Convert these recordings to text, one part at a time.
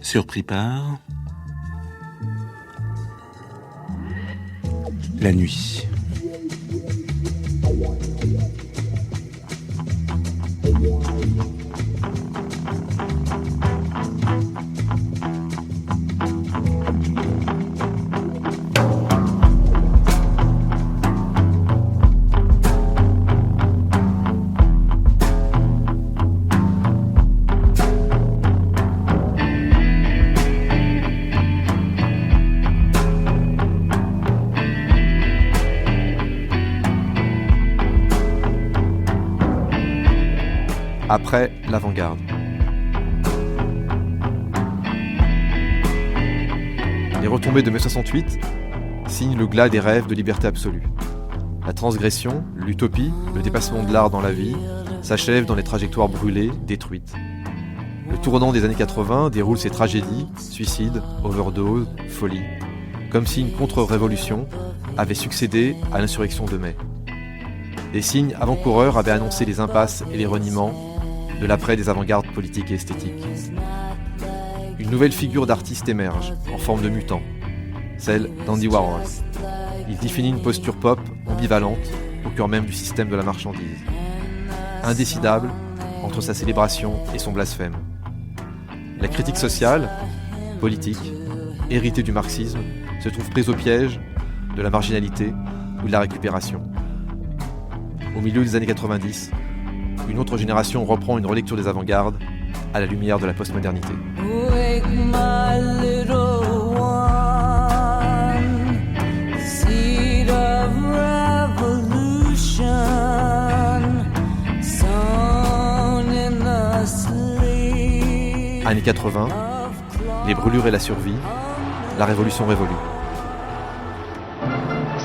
Surpris par la nuit. Après l'avant-garde. Les retombées de mai 68 signent le glas des rêves de liberté absolue. La transgression, l'utopie, le dépassement de l'art dans la vie s'achèvent dans les trajectoires brûlées, détruites. Le tournant des années 80 déroule ses tragédies, suicides, overdoses, folies, comme si une contre-révolution avait succédé à l'insurrection de mai. Des signes avant-coureurs avaient annoncé les impasses et les reniements de l'après des avant-gardes politiques et esthétiques. Une nouvelle figure d'artiste émerge, en forme de mutant, celle d'Andy Warhol. Il définit une posture pop ambivalente au cœur même du système de la marchandise. Indécidable entre sa célébration et son blasphème. La critique sociale, politique, héritée du marxisme, se trouve prise au piège de la marginalité ou de la récupération. Au milieu des années 90, une autre génération reprend une relecture des avant-gardes à la lumière de la postmodernité. Wake my little one, seed of revolution, sown in the sleep. Années 80, les brûlures et la survie, la révolution révolue.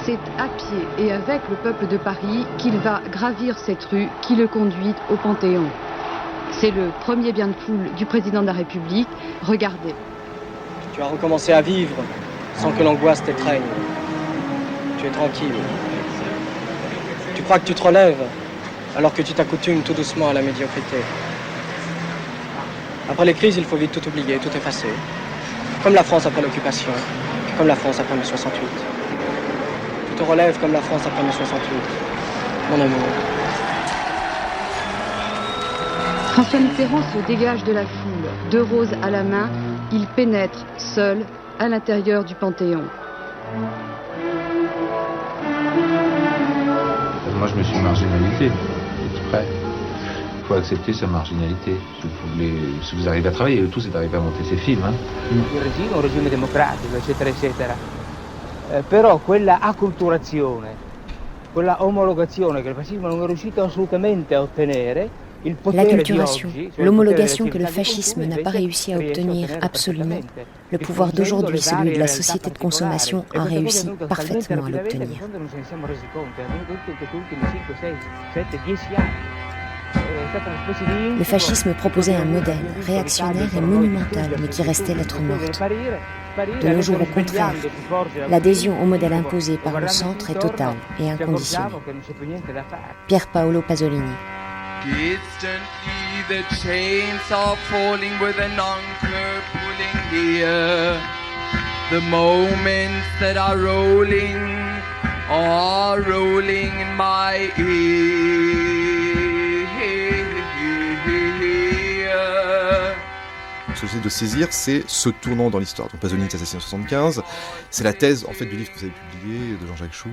C'est à pied et avec le peuple de Paris qu'il va gravir cette rue qui le conduit au Panthéon. C'est le premier bien de foule du président de la République. Regardez. Tu as recommencé à vivre sans que l'angoisse t'étreigne. Tu es tranquille. Tu crois que tu te relèves alors que tu t'accoutumes tout doucement à la médiocrité. Après les crises, il faut vite tout oublier, tout effacer. Comme la France après l'occupation, comme la France après mai 68. Tu te relèves comme la France après mai 68. Mon amour. François Mitterrand se dégage de la foule. Deux roses à la main, il pénètre seul à l'intérieur du Panthéon. Moi, je me suis marginalisé, exprès. Il faut accepter sa marginalité. Si vous arrivez à travailler, eux tous, c'est d'arriver à monter ces films. Il regime è un regime democratico, eccetera, eccetera. Però quella acculturazione, quella omologazione che il fascismo non è riuscito assolutamente a ottenere, l'acculturation, l'homologation que le fascisme n'a pas réussi à obtenir absolument, le pouvoir d'aujourd'hui, celui de la société de consommation, a réussi parfaitement à l'obtenir. Le fascisme proposait un modèle réactionnaire et monumental, mais qui restait lettre morte. De nos jours, au contraire, l'adhésion au modèle imposé par le centre est totale et inconditionnelle. Pier Paolo Pasolini. Instantly the chains are falling with an anchor pulling here. The moments that are rolling in my ear. Ce que j'essaie de saisir, c'est ce tournant dans l'histoire. Donc Pasolini est assassiné en 75. C'est la thèse en fait du livre que vous avez publié de Jean-Jacques Schul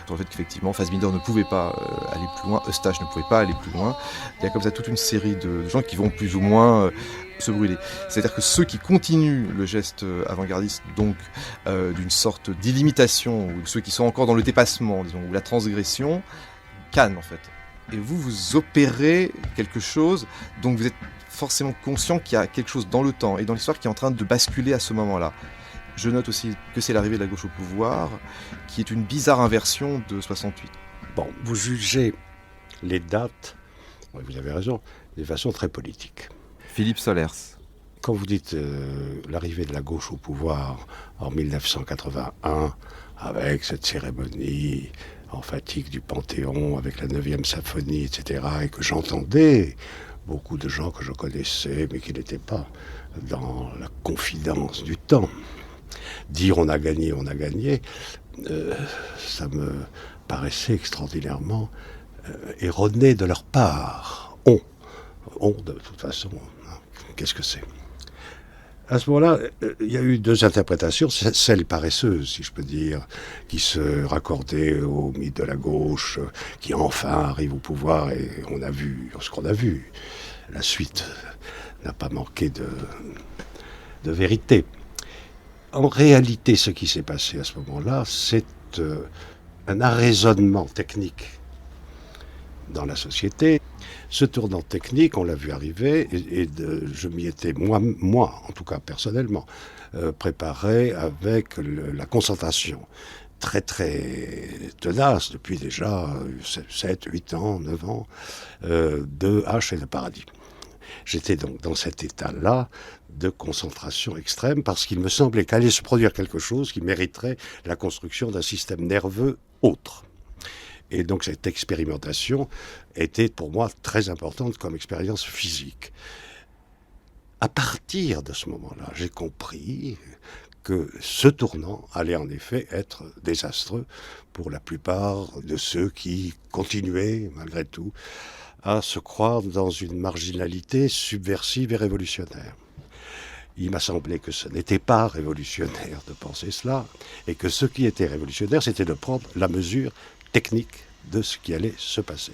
sur le fait qu'effectivement Fassbinder ne pouvait pas aller plus loin, Eustache ne pouvait pas aller plus loin. Il y a comme ça toute une série de gens qui vont plus ou moins se brûler. C'est-à-dire que ceux qui continuent le geste avant-gardiste, donc d'une sorte d'illimitation, ou ceux qui sont encore dans le dépassement, disons, ou la transgression, cannent en fait. Et vous opérez quelque chose, donc vous êtes forcément conscient qu'il y a quelque chose dans le temps et dans l'histoire qui est en train de basculer à ce moment-là. Je note aussi que c'est l'arrivée de la gauche au pouvoir, qui est une bizarre inversion de 68. Bon, vous jugez les dates vous avez raison, d'une façon très politique. Philippe Solers. Quand vous dites l'arrivée de la gauche au pouvoir en 1981, avec cette cérémonie emphatique du Panthéon, avec la 9e symphonie, etc., et que j'entendais beaucoup de gens que je connaissais, mais qui n'étaient pas dans la confidence du temps, dire on a gagné, ça me paraissait extraordinairement erroné de leur part. On, de toute façon, qu'est-ce que c'est ? À ce moment-là, il y a eu deux interprétations, celle paresseuse, si je peux dire, qui se raccordait au mythe de la gauche, qui enfin arrive au pouvoir, et on a vu ce qu'on a vu. La suite n'a pas manqué de vérité. En réalité, ce qui s'est passé à ce moment-là, c'est un arraisonnement technique dans la société. Ce tournant technique, on l'a vu arriver, et je m'y étais, moi, en tout cas personnellement, préparé avec la concentration très très tenace depuis déjà 7, 8 ans, 9 ans, de H et de Paradis. J'étais donc dans cet état-là de concentration extrême parce qu'il me semblait qu'allait se produire quelque chose qui mériterait la construction d'un système nerveux autre. Et donc cette expérimentation était pour moi très importante comme expérience physique. À partir de ce moment-là, j'ai compris que ce tournant allait en effet être désastreux pour la plupart de ceux qui continuaient, malgré tout, à se croire dans une marginalité subversive et révolutionnaire. Il m'a semblé que ce n'était pas révolutionnaire de penser cela, et que ce qui était révolutionnaire, c'était de prendre la mesure technique de ce qui allait se passer.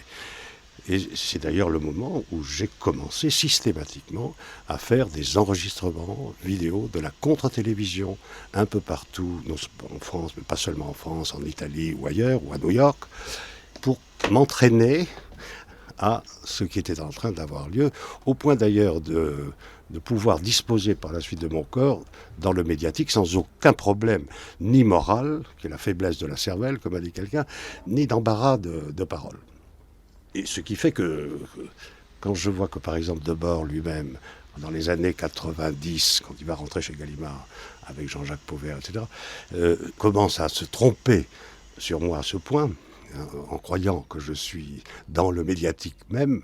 Et c'est d'ailleurs le moment où j'ai commencé systématiquement à faire des enregistrements vidéo de la contre-télévision un peu partout, non en France, mais pas seulement en France, en Italie ou ailleurs, ou à New York, pour m'entraîner à ce qui était en train d'avoir lieu, au point d'ailleurs de pouvoir disposer par la suite de mon corps dans le médiatique sans aucun problème, ni moral, qui est la faiblesse de la cervelle, comme a dit quelqu'un, ni d'embarras de parole. Et ce qui fait que, quand je vois que par exemple Debord lui-même, dans les années 90, quand il va rentrer chez Gallimard, avec Jean-Jacques Pauvert, etc., commence à se tromper sur moi à ce point, en croyant que je suis dans le médiatique même,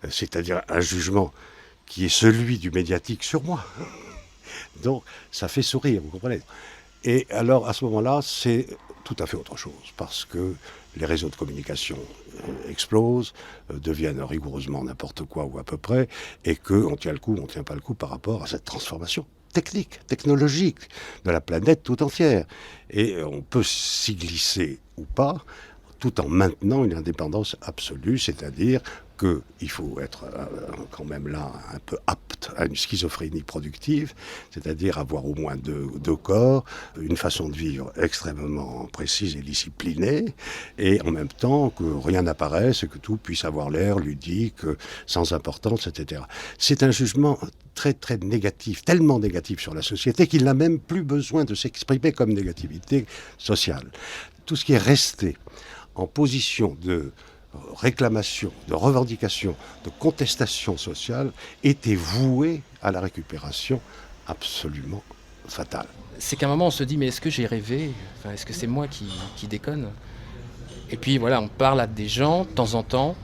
c'est-à-dire un jugement qui est celui du médiatique sur moi. Donc ça fait sourire, vous comprenez. Et alors à ce moment-là, c'est tout à fait autre chose, parce que les réseaux de communication explosent, deviennent rigoureusement n'importe quoi ou à peu près, et qu'on tient le coup, on ne tient pas le coup par rapport à cette transformation technique, technologique de la planète tout entière. Et on peut s'y glisser ou pas, tout en maintenant une indépendance absolue, c'est-à-dire qu'il faut être quand même là un peu apte à une schizophrénie productive, c'est-à-dire avoir au moins deux corps, une façon de vivre extrêmement précise et disciplinée, et en même temps que rien n'apparaisse et que tout puisse avoir l'air ludique, sans importance, etc. C'est un jugement très très négatif, tellement négatif sur la société qu'il n'a même plus besoin de s'exprimer comme négativité sociale. Tout ce qui est resté en position de réclamation, de revendication, de contestation sociale était voué à la récupération absolument fatale. C'est qu'à un moment on se dit mais est-ce que j'ai rêvé ? Enfin, est-ce que c'est moi qui déconne ? Et puis voilà, on parle à des gens de temps en temps,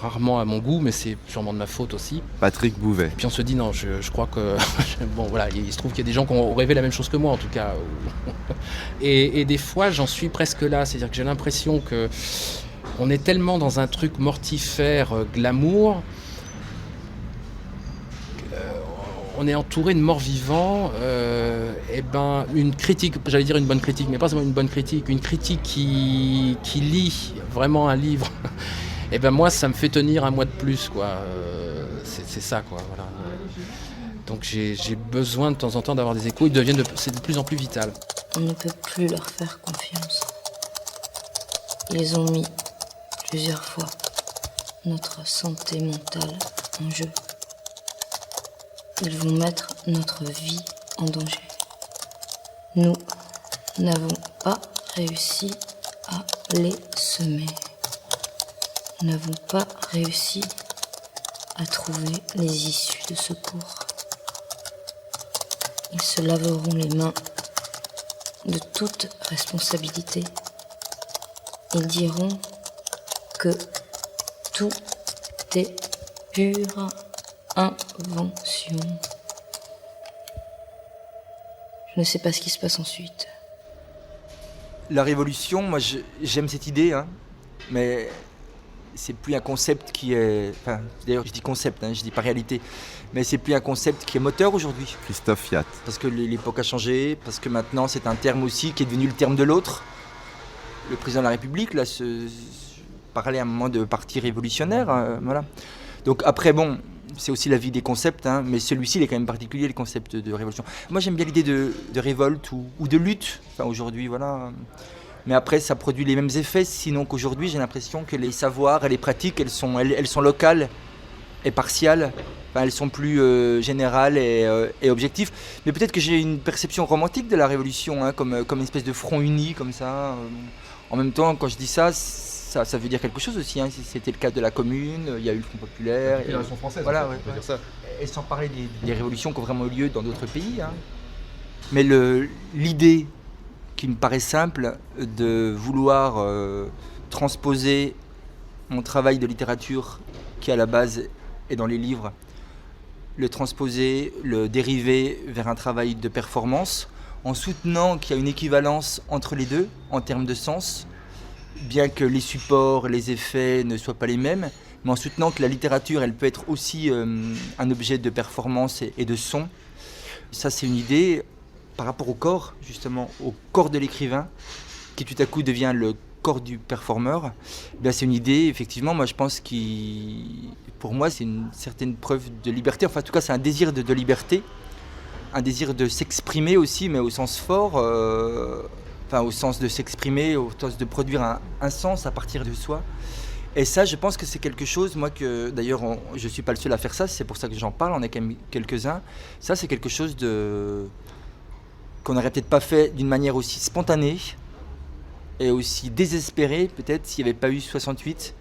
rarement à mon goût, mais c'est sûrement de ma faute aussi. Patrick Bouvet. Et puis on se dit non, je crois que bon voilà, il se trouve qu'il y a des gens qui ont rêvé la même chose que moi en tout cas. Et des fois j'en suis presque là, c'est-à-dire que j'ai l'impression que on est tellement dans un truc mortifère, glamour, on est entouré de morts vivants, et ben une critique, j'allais dire une bonne critique, mais pas seulement une bonne critique, une critique qui lit vraiment un livre, et ben moi ça me fait tenir un mois de plus, quoi. C'est ça, quoi. Voilà. Donc j'ai besoin de temps en temps d'avoir des échos, c'est de plus en plus vital. On ne peut plus leur faire confiance. Ils ont mis plusieurs fois notre santé mentale en jeu. Ils vont mettre notre vie en danger. Nous n'avons pas réussi à les semer. nous n'avons pas réussi à trouver les issues de secours. Ils se laveront les mains de toute responsabilité. Ils diront que tout est pure invention. Je ne sais pas ce qui se passe ensuite. La révolution, moi j'aime cette idée, hein, mais c'est plus un concept qui est... Enfin, d'ailleurs je dis concept, je dis pas réalité, mais c'est plus un concept qui est moteur aujourd'hui. Christophe Fiat. Parce que l'époque a changé, parce que maintenant c'est un terme aussi qui est devenu le terme de l'autre. Le président de la République, là, parlait à un moment de parti révolutionnaire, voilà. Donc après, bon, c'est aussi la vie des concepts, mais celui-ci, il est quand même particulier, le concept de révolution. Moi, j'aime bien l'idée de révolte ou de lutte, enfin aujourd'hui, voilà. Mais après, ça produit les mêmes effets, sinon qu'aujourd'hui, j'ai l'impression que les savoirs et les pratiques, elles sont locales et partiales. Enfin, elles sont plus générales et objectives. Mais peut-être que j'ai une perception romantique de la révolution, comme une espèce de front uni, comme ça. En même temps, quand je dis ça veut dire quelque chose aussi. C'était le cas de la Commune, il y a eu le Front populaire. Et la Révolution française, voilà, on peut dire ça. Et sans parler des révolutions qui ont vraiment eu lieu dans d'autres pays. Mais l'idée qui me paraît simple de vouloir transposer mon travail de littérature qui à la base est dans les livres, le transposer, le dériver vers un travail de performance, en soutenant qu'il y a une équivalence entre les deux en termes de sens, bien que les supports, les effets ne soient pas les mêmes, mais en soutenant que la littérature, elle peut être aussi un objet de performance et de son. Ça, c'est une idée par rapport au corps, justement, au corps de l'écrivain, qui tout à coup devient le corps du performeur. Bien, c'est une idée, effectivement, moi je pense pour moi, c'est une certaine preuve de liberté. Enfin, en tout cas, c'est un désir de liberté, un désir de s'exprimer aussi, mais au sens fort, au sens de s'exprimer, au sens de produire un sens à partir de soi. Et ça, je pense que c'est quelque chose, moi, que d'ailleurs, je ne suis pas le seul à faire ça, c'est pour ça que j'en parle, on est quand même quelques-uns. Ça, c'est quelque chose qu'on n'aurait peut-être pas fait d'une manière aussi spontanée et aussi désespérée, peut-être, s'il n'y avait pas eu 68,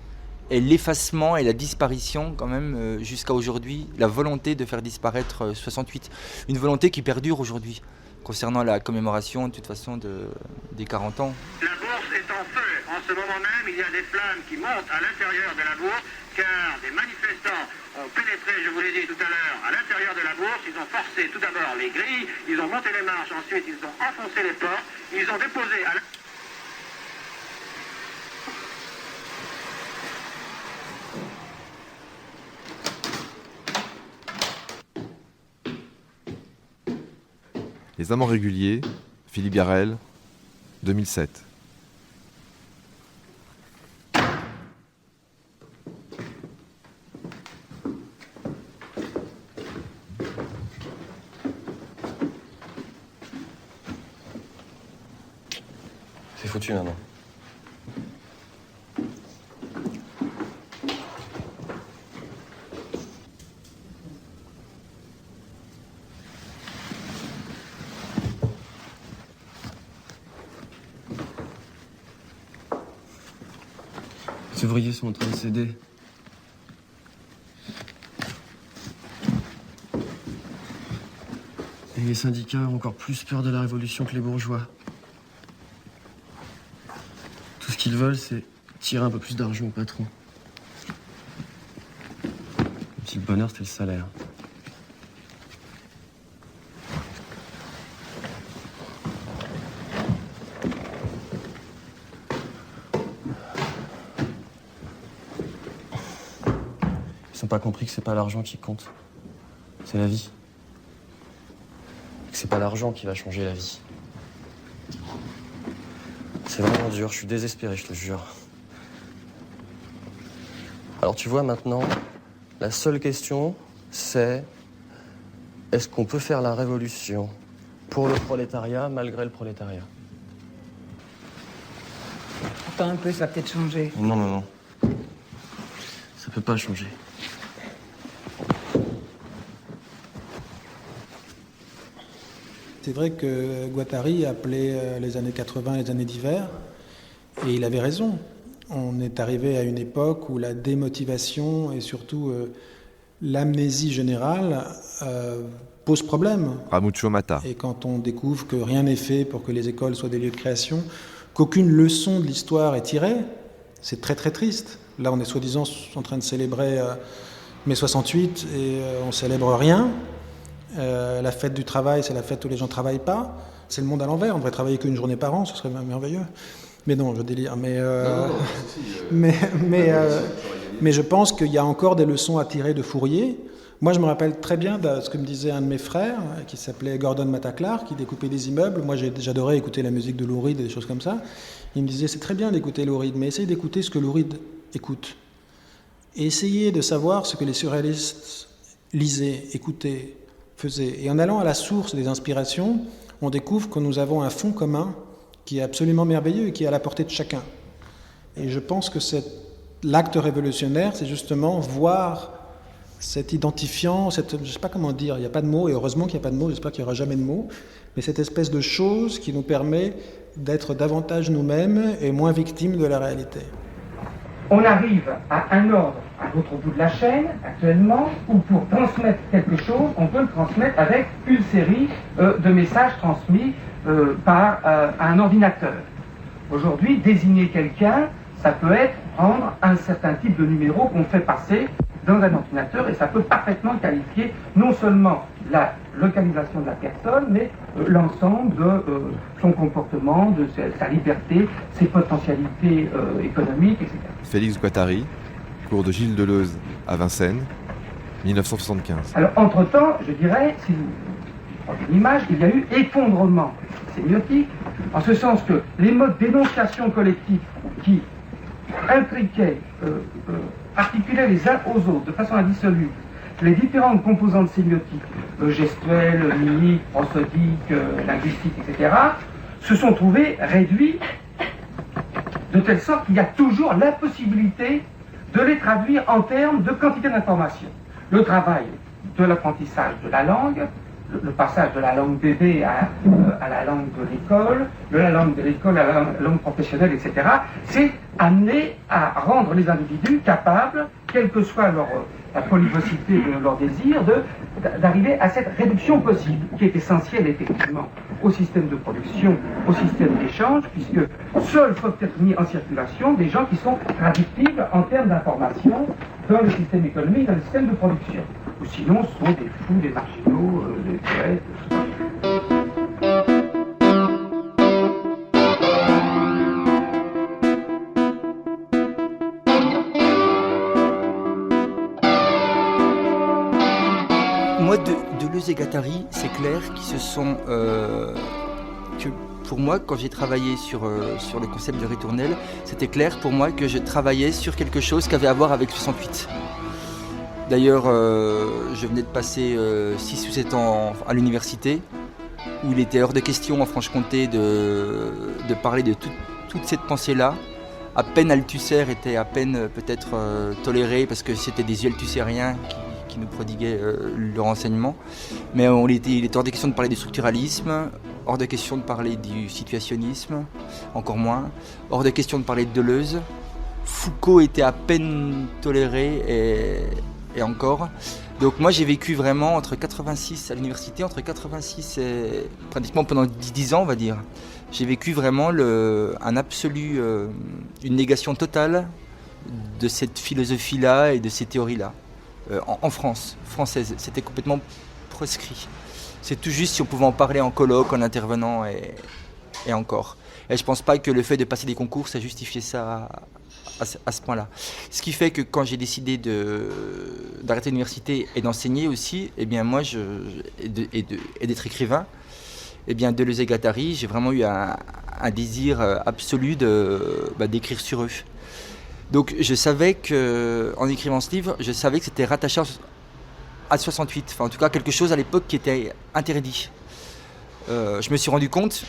et l'effacement et la disparition, quand même, jusqu'à aujourd'hui, la volonté de faire disparaître 68. Une volonté qui perdure aujourd'hui, concernant la commémoration, de toute façon, des 40 ans. La bourse est en feu. En ce moment même, il y a des flammes qui montent à l'intérieur de la bourse, car des manifestants ont pénétré, je vous l'ai dit tout à l'heure, à l'intérieur de la bourse. Ils ont forcé tout d'abord les grilles, ils ont monté les marches, ensuite ils ont enfoncé les portes, ils ont déposé à Les Amants réguliers, Philippe Garrel, 2007. C'est foutu maintenant. Les ouvriers sont en train de céder. Et les syndicats ont encore plus peur de la révolution que les bourgeois. Tout ce qu'ils veulent, c'est tirer un peu plus d'argent au patron. Comme si le bonheur, c'était le salaire. Ils n'ont pas compris que c'est pas l'argent qui compte. C'est la vie. Et que c'est pas l'argent qui va changer la vie. C'est vraiment dur, je suis désespéré, je te jure. Alors tu vois maintenant, la seule question, c'est est-ce qu'on peut faire la révolution pour le prolétariat malgré le prolétariat? Attends un peu, ça va peut-être changer. Non, non, non. Ça peut pas changer. C'est vrai que Guattari appelait les années 80 les années d'hiver, et il avait raison. on est arrivé à une époque où la démotivation et surtout l'amnésie générale pose problème. Ramucho Mata. Et quand on découvre que rien n'est fait pour que les écoles soient des lieux de création, qu'aucune leçon de l'histoire est tirée, c'est très très triste. Là, on est soi-disant en train de célébrer mai 68 et on célèbre rien. La fête du travail, c'est la fête où les gens ne travaillent pas. C'est le monde à l'envers. On devrait travailler qu'une journée par an, ce serait merveilleux. Mais non, je délire. Mais je pense qu'il y a encore des leçons à tirer de Fourier. Moi, je me rappelle très bien de ce que me disait un de mes frères, qui s'appelait Gordon Mataclar, qui découpait des immeubles. Moi, j'adorais écouter la musique de Lou Reed et des choses comme ça. Il me disait, c'est très bien d'écouter Lou Reed, mais essaye d'écouter ce que Lou Reed écoute. Et essayez de savoir ce que les surréalistes lisaient, écoutaient, faisaient. Et en allant à la source des inspirations, on découvre que nous avons un fond commun qui est absolument merveilleux et qui est à la portée de chacun. Et je pense que l'acte révolutionnaire, c'est justement voir cet identifiant, je ne sais pas comment dire, il n'y a pas de mots, et heureusement qu'il n'y a pas de mots, j'espère qu'il n'y aura jamais de mots, mais cette espèce de chose qui nous permet d'être davantage nous-mêmes et moins victimes de la réalité. On arrive à un ordre à l'autre bout de la chaîne, actuellement, où pour transmettre quelque chose, on peut le transmettre avec une série de messages transmis par un ordinateur. Aujourd'hui, désigner quelqu'un, ça peut être prendre un certain type de numéro qu'on fait passer dans un ordinateur et ça peut parfaitement qualifier non seulement la localisation de la personne, mais l'ensemble de son comportement, de sa liberté, ses potentialités économiques, etc. Félix Guattari, cours de Gilles Deleuze à Vincennes, 1975. Alors, entre-temps, je dirais, si vous prenez une image, il y a eu effondrement sémiotique, en ce sens que les modes d'énonciation collective qui intriquaient, articulaient les uns aux autres de façon indissoluble les différentes composantes sémiotiques, gestuelles, mimiques, prosodiques, linguistiques, etc., se sont trouvés réduits de telle sorte qu'il y a toujours la possibilité de les traduire en termes de quantité d'informations. Le travail de l'apprentissage de la langue, le passage de la langue bébé à la langue de l'école, de la langue de l'école à la langue professionnelle, etc., c'est amené à rendre les individus capables, quelle que soit la polyvocité de leur désir, d'arriver à cette réduction possible, qui est essentielle effectivement au système de production, au système d'échange, puisque seuls peuvent être mis en circulation des gens qui sont traductibles en termes d'information dans le système économique, dans le système de production. Ou sinon, ce sont des fous, des marginaux, des poètes, tout ça. Moi, Deleuze et Guattari, c'est clair qu'ils se sont... que pour moi, quand j'ai travaillé sur le concept de ritournelle, c'était clair pour moi que je travaillais sur quelque chose qui avait à voir avec 68. D'ailleurs, je venais de passer 6 ou 7 ans à l'université, où il était hors de question en Franche-Comté de parler de toute cette pensée-là. À peine Althusser était à peine peut-être toléré, parce que c'était des yeux althussériens qui nous prodiguaient leur enseignement. Mais il était hors de question de parler du structuralisme, hors de question de parler du situationnisme, encore moins, hors de question de parler de Deleuze. Foucault était à peine toléré et encore. Donc moi j'ai vécu vraiment entre 86 à l'université, entre 86 et pratiquement pendant 10 ans on va dire. J'ai vécu vraiment un absolu, une négation totale de cette philosophie-là et de ces théories-là. En France, française, c'était complètement proscrit. C'est tout juste si on pouvait en parler en colloque, en intervenant et encore. Et je pense pas que le fait de passer des concours, ça justifiait ça à ce point-là. Ce qui fait que quand j'ai décidé d'arrêter l'université et d'enseigner aussi, eh bien moi, et d'être écrivain, eh bien Deleuze et Guattari, j'ai vraiment eu un désir absolu d'écrire sur eux. Donc je savais qu'en écrivant ce livre, je savais que c'était rattaché à 68, enfin en tout cas quelque chose à l'époque qui était interdit. Je me suis rendu compte,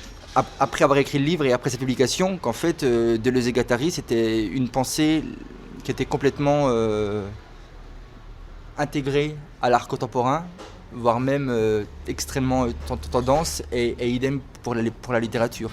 après avoir écrit le livre et après sa publication, qu'en fait Deleuze et Guattari c'était une pensée qui était complètement intégrée à l'art contemporain, voire même extrêmement tendance, et idem pour la littérature.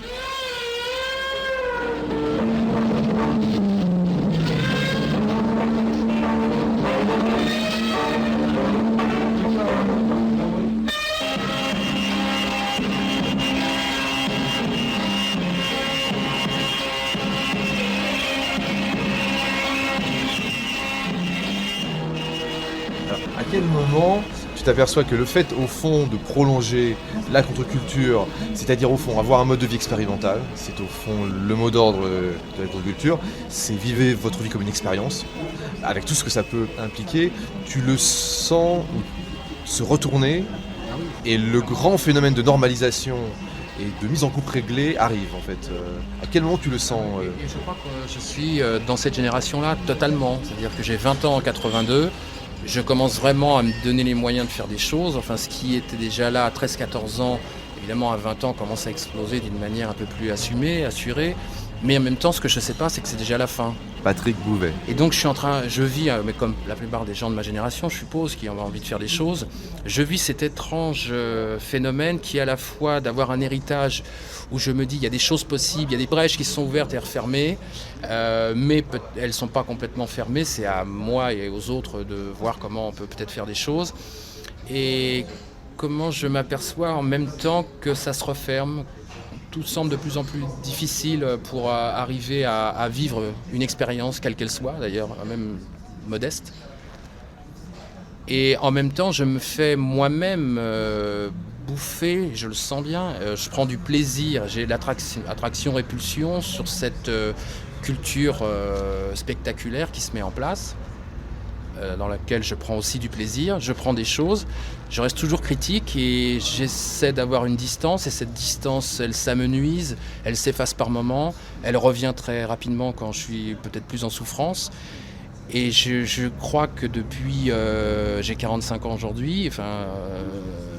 quel moment tu t'aperçois que le fait, au fond, de prolonger la contre-culture, c'est-à-dire, au fond, avoir un mode de vie expérimental, c'est, au fond, le mot d'ordre de la contre-culture, c'est vivre votre vie comme une expérience, avec tout ce que ça peut impliquer, tu le sens se retourner, et le grand phénomène de normalisation et de mise en couple réglée arrive, en fait. À quel moment tu le sens Et je crois que je suis dans cette génération-là totalement. C'est-à-dire que j'ai 20 ans en 82. Je commence vraiment à me donner les moyens de faire des choses. Enfin, ce qui était déjà là à 13-14 ans, évidemment à 20 ans, commence à exploser d'une manière un peu plus assumée, assurée. Mais en même temps, ce que je ne sais pas, c'est que c'est déjà la fin. Patrick Bouvet. Et donc je vis, mais comme la plupart des gens de ma génération, je suppose, qui ont envie de faire des choses, je vis cet étrange phénomène qui est à la fois d'avoir un héritage où je me dis il y a des choses possibles, il y a des brèches qui se sont ouvertes et refermées, mais elles ne sont pas complètement fermées, c'est à moi et aux autres de voir comment on peut peut-être faire des choses. Et comment je m'aperçois en même temps que ça se referme. Tout semble de plus en plus difficile pour arriver à vivre une expérience, quelle qu'elle soit, d'ailleurs, même modeste. Et en même temps, je me fais moi-même bouffer, je le sens bien, je prends du plaisir, j'ai l'attraction-répulsion sur cette culture spectaculaire qui se met en place, dans laquelle je prends aussi du plaisir, je prends des choses, je reste toujours critique et j'essaie d'avoir une distance, et cette distance, elle s'amenuise, elle s'efface par moments, elle revient très rapidement quand je suis peut-être plus en souffrance. Et je crois que depuis, j'ai 45 ans aujourd'hui,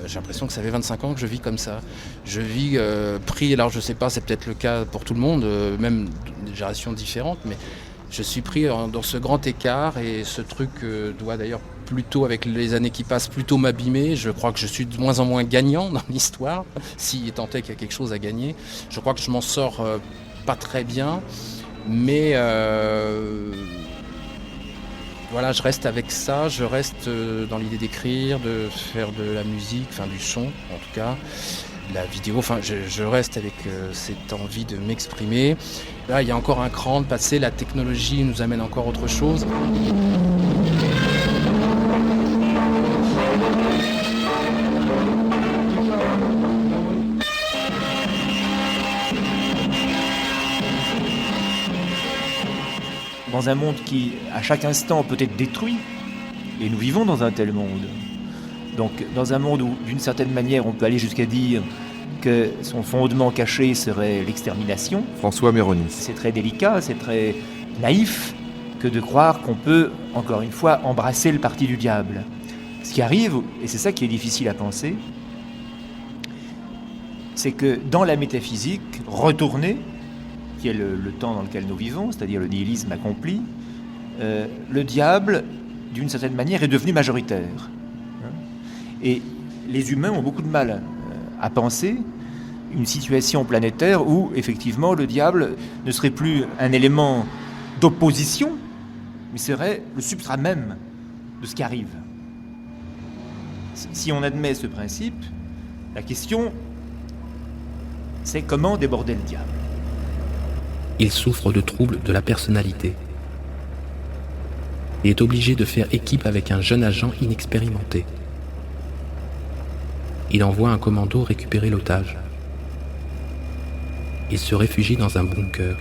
j'ai l'impression que ça fait 25 ans que je vis comme ça. Je vis pris, alors je sais pas, c'est peut-être le cas pour tout le monde, même des générations différentes, mais je suis pris dans ce grand écart, et ce truc doit d'ailleurs plutôt, avec les années qui passent, plutôt m'abîmer. Je crois que je suis de moins en moins gagnant dans l'histoire, s'il tant est qu'il y a quelque chose à gagner. Je crois que je m'en sors pas très bien, mais voilà, je reste avec ça, je reste dans l'idée d'écrire, de faire de la musique, enfin du son en tout cas, la vidéo, enfin je reste avec cette envie de m'exprimer. Là, il y a encore un cran de passer, la technologie nous amène encore autre chose. Dans un monde qui, à chaque instant, peut être détruit, et nous vivons dans un tel monde. Donc, dans un monde où, d'une certaine manière, on peut aller jusqu'à dire que son fondement caché serait l'extermination. François Méroni. C'est très délicat, c'est très naïf que de croire qu'on peut, encore une fois, embrasser le parti du diable. Ce qui arrive, et c'est ça qui est difficile à penser, c'est que dans la métaphysique, retournée, qui est le temps dans lequel nous vivons, c'est-à-dire le nihilisme accompli, le diable, d'une certaine manière, est devenu majoritaire. Et les humains ont beaucoup de mal à penser une situation planétaire où, effectivement, le diable ne serait plus un élément d'opposition, mais serait le substrat même de ce qui arrive. Si on admet ce principe, la question, c'est comment déborder le diable. Il souffre de troubles de la personnalité. Il est obligé de faire équipe avec un jeune agent inexpérimenté. Il envoie un commando récupérer l'otage. Il se réfugie dans un bunker.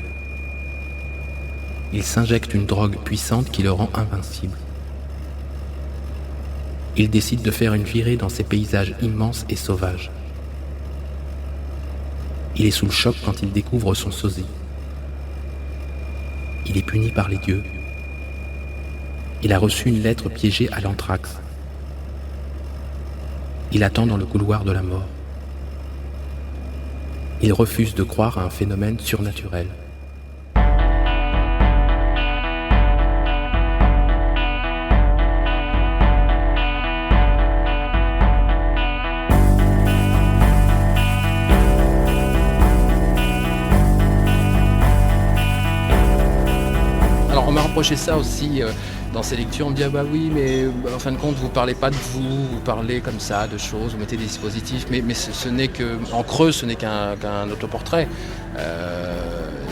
Il s'injecte une drogue puissante qui le rend invincible. Il décide de faire une virée dans ces paysages immenses et sauvages. Il est sous le choc quand il découvre son sosie. Il est puni par les dieux. Il a reçu une lettre piégée à l'anthrax. Il attend dans le couloir de la mort. Il refuse de croire à un phénomène surnaturel. Alors on m'a reproché ça aussi dans ces lectures, on me dit ah bah oui mais en fin de compte vous parlez pas de vous parlez comme ça de choses, vous mettez des dispositifs, mais ce n'est que, en creux ce n'est qu'un autoportrait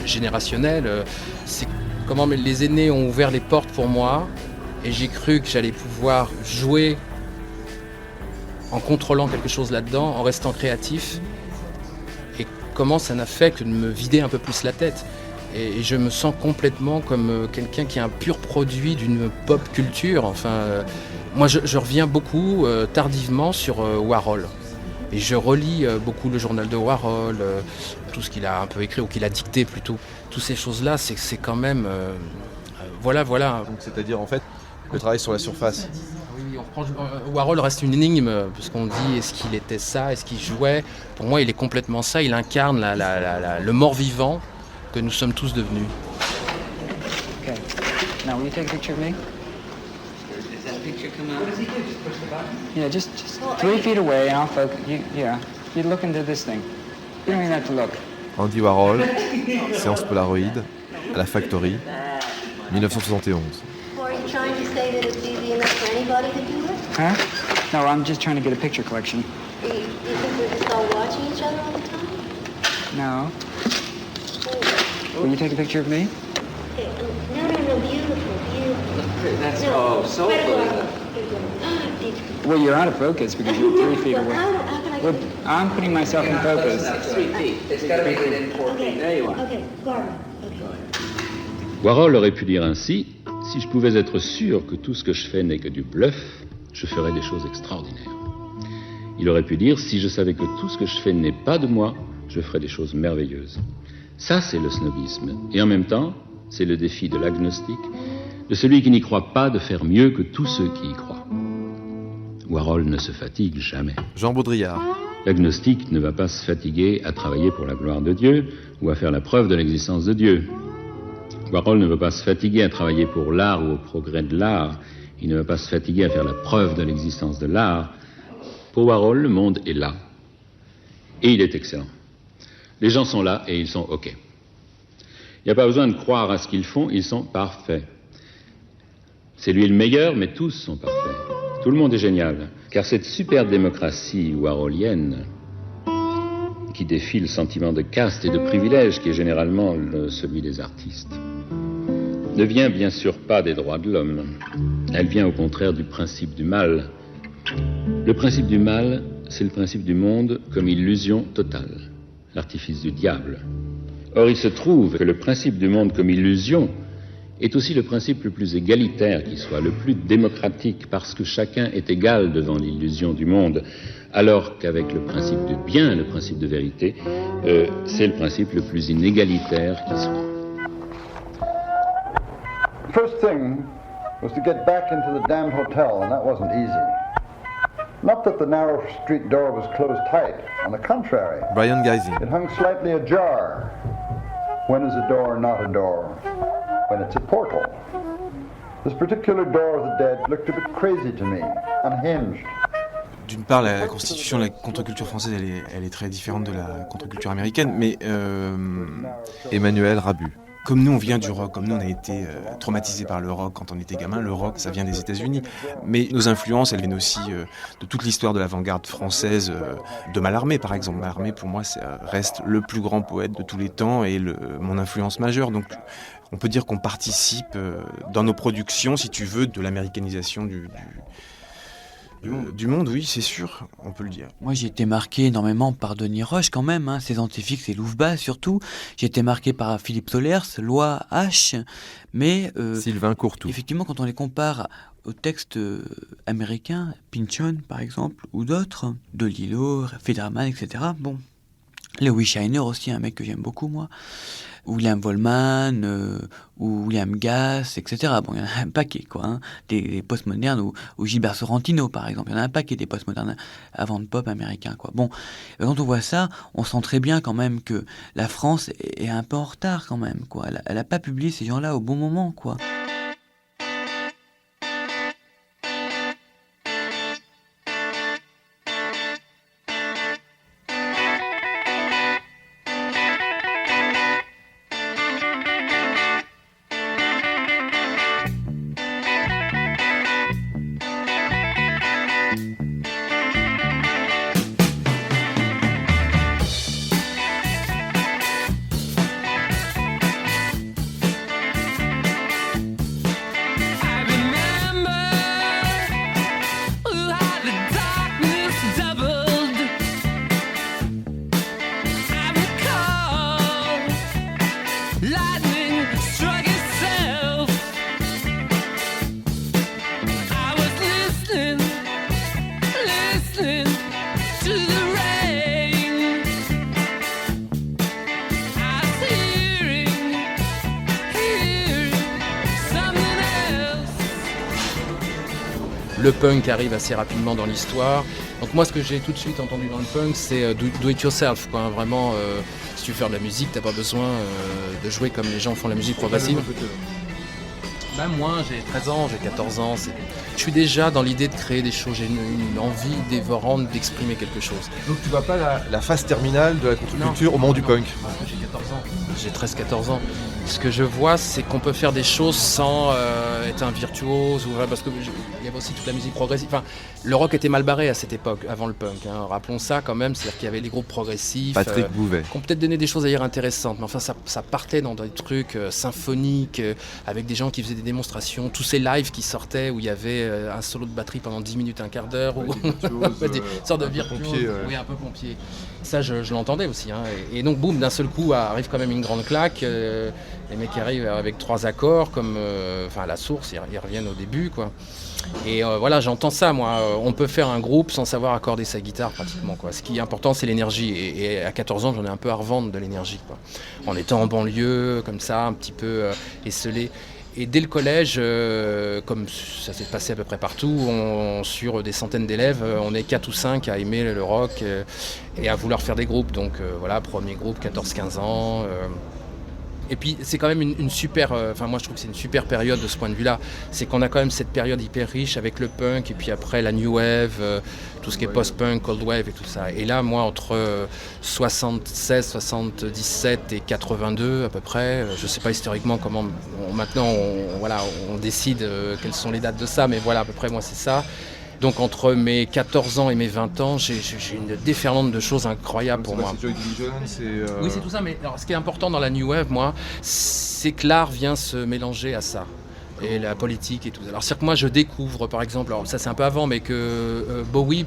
générationnel. C'est comment les aînés ont ouvert les portes pour moi et j'ai cru que j'allais pouvoir jouer en contrôlant quelque chose là-dedans, en restant créatif. Et comment ça n'a fait que de me vider un peu plus la tête. Et je me sens complètement comme quelqu'un qui est un pur produit d'une pop culture. Enfin, moi, je reviens beaucoup tardivement sur Warhol. Et je relis beaucoup le journal de Warhol, tout ce qu'il a un peu écrit, ou qu'il a dicté plutôt. Toutes ces choses-là, c'est quand même... voilà. Donc, c'est-à-dire, en fait, le travail sur la surface. Oui, Warhol reste une énigme, parce qu'on dit, est-ce qu'il était ça, est-ce qu'il jouait? Pour moi, il est complètement ça, il incarne le mort-vivant que nous sommes tous devenus. Okay. Now, will you take a picture of me? Does that picture come out? What does he do? Just push the button? Yeah, just 3 feet away, and I'll focus. You look into this thing. You don't even have to look. Andy Warhol, séance Polaroid, à la Factory, 1971. Are you trying to say that it's easy enough for anybody to do it? Huh? No, I'm just trying to get a picture collection. You think we're just all watching each other all the time? No. Will you take a picture of me? Okay, no, beautiful. That's so Well, you're out of focus because you're 3 feet away. Well, I'm putting myself in focus. 3 feet. It's got to be within 4 feet. There you are. Okay, Barbara. Warhol aurait pu dire ainsi: si je pouvais être sûr que tout ce que je fais n'est que du bluff, je ferais des choses extraordinaires. Il aurait pu dire: si je savais que tout ce que je fais n'est pas de moi, je ferais des choses merveilleuses. Ça, c'est le snobisme. Et en même temps, c'est le défi de l'agnostique, de celui qui n'y croit pas de faire mieux que tous ceux qui y croient. Warhol ne se fatigue jamais. Jean Baudrillard. L'agnostique ne va pas se fatiguer à travailler pour la gloire de Dieu ou à faire la preuve de l'existence de Dieu. Warhol ne va pas se fatiguer à travailler pour l'art ou au progrès de l'art. Il ne va pas se fatiguer à faire la preuve de l'existence de l'art. Pour Warhol, le monde est là. Et il est excellent. Les gens sont là et ils sont OK. Il n'y a pas besoin de croire à ce qu'ils font, ils sont parfaits. C'est lui le meilleur, mais tous sont parfaits. Tout le monde est génial. Car cette super démocratie warholienne, qui défie le sentiment de caste et de privilège qui est généralement celui des artistes, ne vient bien sûr pas des droits de l'homme. Elle vient au contraire du principe du mal. Le principe du mal, c'est le principe du monde comme illusion totale, l'artifice du diable. Or, il se trouve que le principe du monde comme illusion est aussi le principe le plus égalitaire qui soit, le plus démocratique, parce que chacun est égal devant l'illusion du monde, alors qu'avec le principe de bien, le principe de vérité, c'est le principe le plus inégalitaire qui soit. First thing was to get back into the damned hotel, and that wasn't easy. Not that the narrow street door was closed tight, on the contrary. Brian Geising. It hung slightly ajar. When is a door not a door? When it's a portal. This particular door of the dead looked a bit crazy to me, unhinged. D'une part, la constitution de la contre-culture française, elle est très différente de la contre-culture américaine, mais Emmanuel Rabu. Comme nous, on vient du rock, comme nous, on a été traumatisés par le rock quand on était gamin. Le rock, ça vient des États-Unis. Mais nos influences, elles viennent aussi de toute l'histoire de l'avant-garde française, de Mallarmé, par exemple. Mallarmé, pour moi, ça reste le plus grand poète de tous les temps et mon influence majeure. Donc, on peut dire qu'on participe dans nos productions, si tu veux, de l'américanisation du monde, oui, c'est sûr, on peut le dire. Moi, j'ai été marqué énormément par Denis Roche, quand même, hein, ses antifixes et Louvbas, surtout. J'ai été marqué par Philippe Solers, Loi H, mais... Sylvain Courtois. Effectivement, quand on les compare aux textes américains, Pynchon, par exemple, ou d'autres, De Lillo, Federman, etc., bon... Lewis Shiner aussi, un mec que j'aime beaucoup, moi. William Wallman, ou William Gass, etc. Bon, il y en a un paquet, quoi. Hein. Des postmodernes, ou Gilbert Sorrentino, par exemple. Il y en a un paquet des postmodernes avant de pop américains, quoi. Bon, quand on voit ça, on sent très bien quand même que la France est un peu en retard, quand même, quoi. Elle a pas publié ces gens-là au bon moment, quoi. Le punk arrive assez rapidement dans l'histoire. Donc moi, ce que j'ai tout de suite entendu dans le punk, c'est do it yourself, quoi. Vraiment, si tu veux faire de la musique, t'as pas besoin de jouer comme les gens font la musique progressive. Ben moi, j'ai 13 ans, j'ai 14 ans. Je suis déjà dans l'idée de créer des choses. J'ai une envie dévorante d'exprimer quelque chose. Donc tu vois pas la phase terminale de la contre-culture au moment du punk? J'ai 14 ans. J'ai 13-14 ans. Ce que je vois, c'est qu'on peut faire des choses sans être un virtuose. Parce qu'il y avait aussi toute la musique progressive. Enfin, le rock était mal barré à cette époque, avant le punk. Hein. Rappelons ça quand même. C'est-à-dire qu'il y avait des groupes progressifs. Patrick Bouvet. Qui ont peut-être donné des choses d'ailleurs intéressantes. Mais enfin, ça partait dans des trucs symphoniques, avec des gens qui faisaient des démonstrations. Tous ces lives qui sortaient où il y avait un solo de batterie pendant 10 minutes, un quart d'heure. Ou des sortes de virtuoses. Oui, un peu pompier. Ça, je l'entendais aussi. Hein. Et donc, boum, d'un seul coup, arrive quand même une grande claque. Les mecs arrivent avec 3 accords, comme à la source, ils reviennent au début, quoi. Et voilà, j'entends ça, moi. On peut faire un groupe sans savoir accorder sa guitare, pratiquement, quoi. Ce qui est important, c'est l'énergie. Et à 14 ans, j'en ai un peu à revendre de l'énergie, quoi. En étant en banlieue, comme ça, un petit peu esselé. Et dès le collège, comme ça s'est passé à peu près partout, sur des centaines d'élèves, on est 4 ou 5 à aimer le rock et à vouloir faire des groupes. Donc voilà, premier groupe, 14-15 ans. Et puis c'est quand même une super, moi je trouve que c'est une super période de ce point de vue-là. C'est qu'on a quand même cette période hyper riche avec le punk et puis après la new wave, tout ce qui est post-punk, cold wave et tout ça. Et là, moi, entre 76, 77 et 82 à peu près, je sais pas historiquement comment, maintenant on décide quelles sont les dates de ça, mais voilà, à peu près moi c'est ça. Donc entre mes 14 ans et mes 20 ans, j'ai une déferlante de choses incroyables pour moi. C'est Joy Division, Oui, c'est tout ça, mais alors, ce qui est important dans la New Wave, moi, c'est que l'art vient se mélanger à ça. Et la politique et tout. Alors c'est que moi je découvre par exemple, alors ça c'est un peu avant, mais que Bowie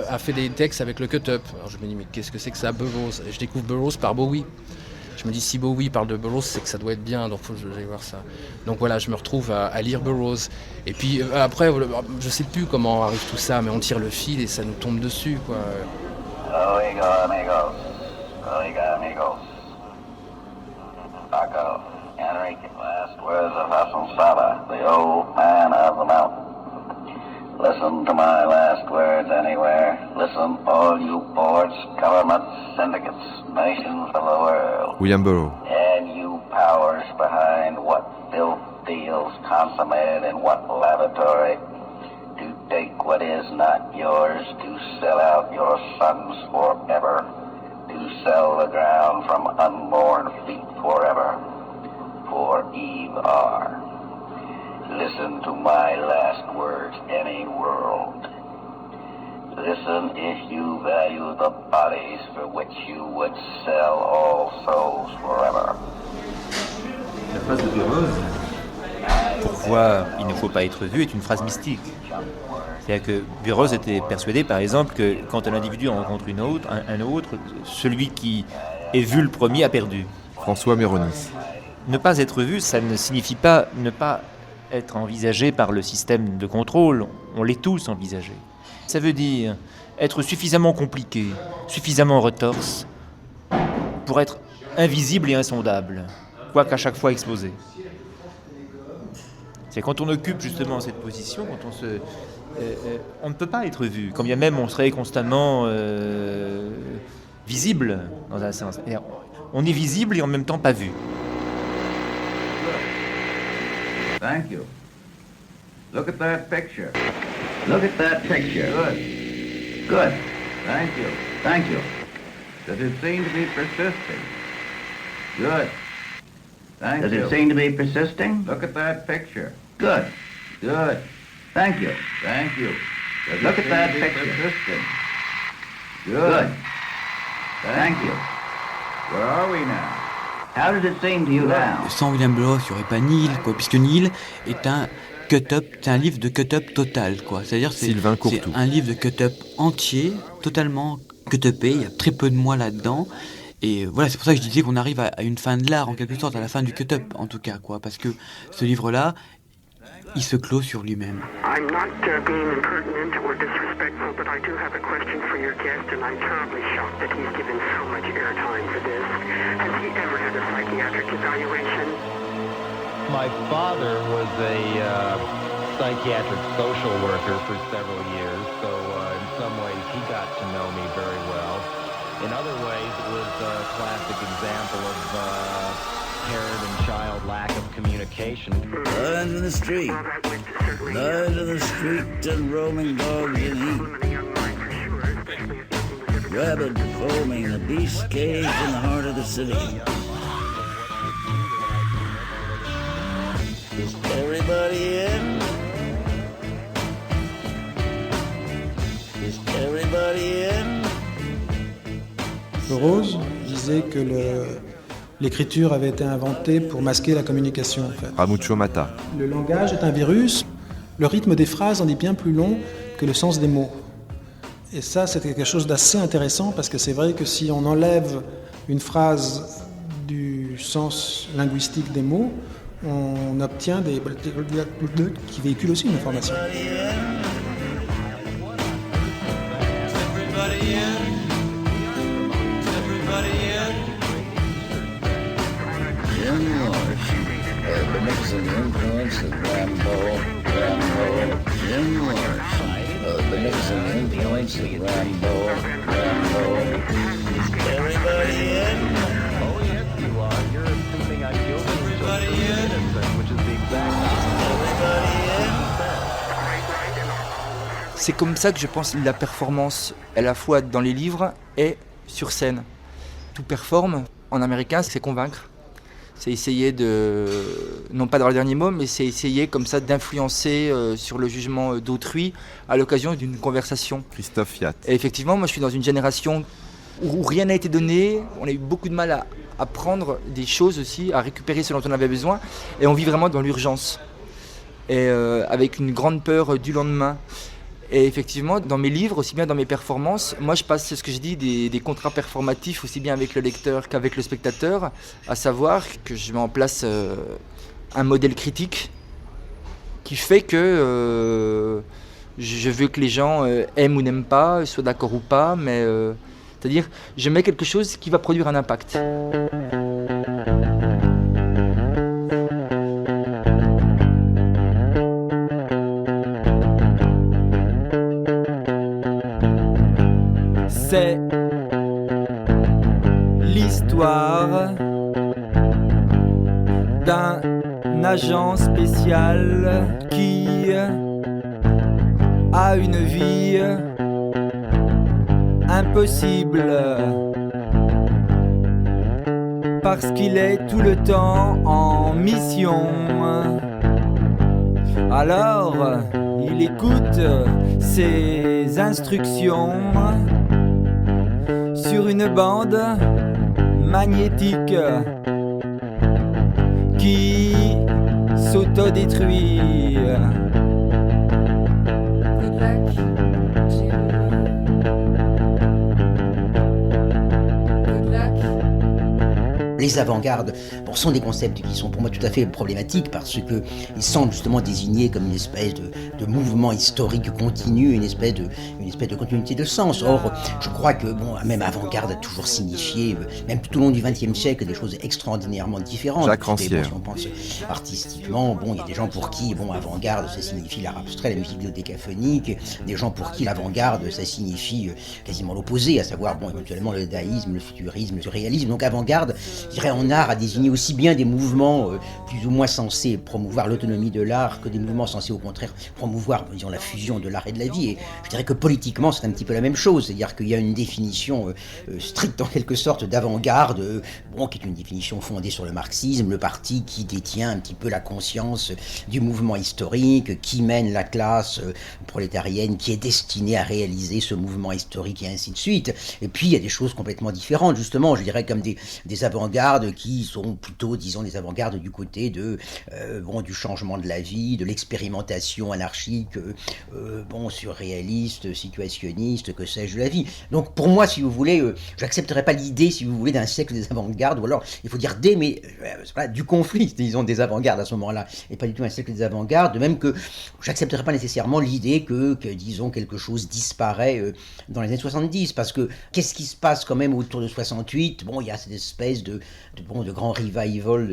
a fait des textes avec le cut-up. Alors je me dis mais qu'est-ce que c'est que ça, Burroughs? Et je découvre Burroughs par Bowie. Je me dis si Bowie parle de Burroughs, c'est que ça doit être bien, donc faut que j'aille voir ça. Donc voilà, je me retrouve à lire Burroughs. Et puis après, je sais plus comment arrive tout ça, mais on tire le fil et ça nous tombe dessus, quoi. Oigo, amigos. Oigo, amigos. Paco, Enrique, last words of Hassan Saba, the old man of the mountain. Listen to my last words anywhere. Listen, all you boards, governments, syndicates, nations of the world. William Burroughs. And you powers behind what filth deals consummated in what lavatory, to take what is not yours, to sell out your sons forever, to sell the ground from unborn feet forever, for Eve are. Listen to my last words, any world. Listen if you value the bodies for which you would sell all souls forever. La phrase de Burroughs, pourquoi il ne faut pas être vu, est une phrase mystique. C'est-à-dire que Burroughs était persuadé, par exemple, que quand un individu rencontre un autre, celui qui est vu le premier a perdu. François Méronis. Ne pas être vu, ça ne signifie pas ne pas être envisagé par le système de contrôle. On l'est tous envisagés. Ça veut dire être suffisamment compliqué, suffisamment retorse, pour être invisible et insondable, quoique à chaque fois exposé. C'est quand on occupe justement cette position, quand on ne peut pas être vu, quand bien même on serait constamment visible dans un sens. Et on est visible et en même temps pas vu. Thank you. Look at that picture. Look at that picture. Good. Good. Thank you. Thank you. Does it seem to be persisting? Good. Thank you. Does it seem to be persisting? Look at that picture. Good. Good. Thank you. Thank you. Look at that picture. Persisting? Good. Thank you. Where are we now? How does it seem to you now? Sans William Burroughs, il n'y aurait pas Neil, quoi, puisque Neil est un cut-up, c'est un livre de cut-up total, quoi. C'est-à-dire c'est un livre de cut-up entier, totalement cut-upé, il y a très peu de moi là-dedans. Et voilà, c'est pour ça que je disais qu'on arrive à une fin de l'art, en quelque sorte, à la fin du cut-up, en tout cas, quoi, parce que ce livre-là, il se clôt sur lui-même. I'm not being impertinent or disrespectful, but I do have a question for your guest, and I'm terribly shocked that he's given so much airtime for this. Has he ever had a psychiatric evaluation? My father was a psychiatric social worker for several years, so in some ways he got to know me very well. In other ways, it was a classic example of parent and child lack of communication. Lions in the street. Lions in the street and roaming dogs in heat. Rabid foaming, the beast caged in the heart of the city. Is everybody in? Is everybody in? Rose disait que l'écriture avait été inventée pour masquer la communication, en fait. Ramucho Mata. Le langage est un virus. Le rythme des phrases en est bien plus long que le sens des mots. Et ça, c'est quelque chose d'assez intéressant parce que c'est vrai que si on enlève une phrase du sens linguistique des mots, on obtient des qui véhiculent aussi une information. C'est comme ça que je pense la performance, à la fois dans les livres et sur scène. Tout performe, en américain, c'est convaincre. C'est essayer de, non pas d'avoir le dernier mot, mais c'est essayer comme ça d'influencer sur le jugement d'autrui à l'occasion d'une conversation. Christophe Fiat. Et effectivement, moi je suis dans une génération où rien n'a été donné, on a eu beaucoup de mal à prendre des choses aussi, à récupérer ce dont on avait besoin, et on vit vraiment dans l'urgence, et avec une grande peur du lendemain. Et effectivement, dans mes livres, aussi bien dans mes performances, moi je passe, c'est ce que je dis, des contrats performatifs aussi bien avec le lecteur qu'avec le spectateur, à savoir que je mets en place un modèle critique qui fait que je veux que les gens aiment ou n'aiment pas, soient d'accord ou pas, mais c'est-à-dire je mets quelque chose qui va produire un impact. C'est l'histoire d'un agent spécial qui a une vie impossible parce qu'il est tout le temps en mission. Alors, il écoute ses instructions sur une bande magnétique qui s'autodétruit. Les avant-gardes sont des concepts qui sont pour moi tout à fait problématiques parce qu'ils semblent justement désigner comme une espèce de mouvement historique continu, une espèce de continuité de sens. Or, je crois que même avant-garde a toujours signifié, même tout au long du XXe siècle, des choses extraordinairement différentes. Jacques Rancière. Si on pense artistiquement, il y a des gens pour qui avant-garde ça signifie l'art abstrait, la musique décaphonique, des gens pour qui l'avant-garde ça signifie quasiment l'opposé, à savoir éventuellement le dadaïsme, le futurisme, le surréalisme. Donc avant-garde, je dirais en art, a désigné aussi bien des mouvements plus ou moins censés promouvoir l'autonomie de l'art que des mouvements censés au contraire promouvoir, disons, la fusion de l'art et de la vie. Et je dirais que politiquement, c'est un petit peu la même chose, c'est-à-dire qu'il y a une définition stricte en quelque sorte d'avant-garde, qui est une définition fondée sur le marxisme, le parti qui détient un petit peu la conscience du mouvement historique, qui mène la classe prolétarienne qui est destinée à réaliser ce mouvement historique et ainsi de suite. Et puis il y a des choses complètement différentes, justement, je dirais comme des avant-gardes qui sont plutôt, disons, des avant-gardes du côté du changement de la vie, de l'expérimentation anarchique, surréaliste, situationniste, que sais-je, de la vie. Donc pour moi, si vous voulez, j'accepterais pas l'idée, si vous voulez, d'un siècle des avant-gardes, ou alors, il faut dire du conflit, disons, des avant-gardes à ce moment-là, et pas du tout un siècle des avant-gardes, de même que j'accepterais pas nécessairement l'idée que disons, quelque chose disparaît dans les années 70, parce que qu'est-ce qui se passe quand même autour de 68 ? Il y a cette espèce de de grand revival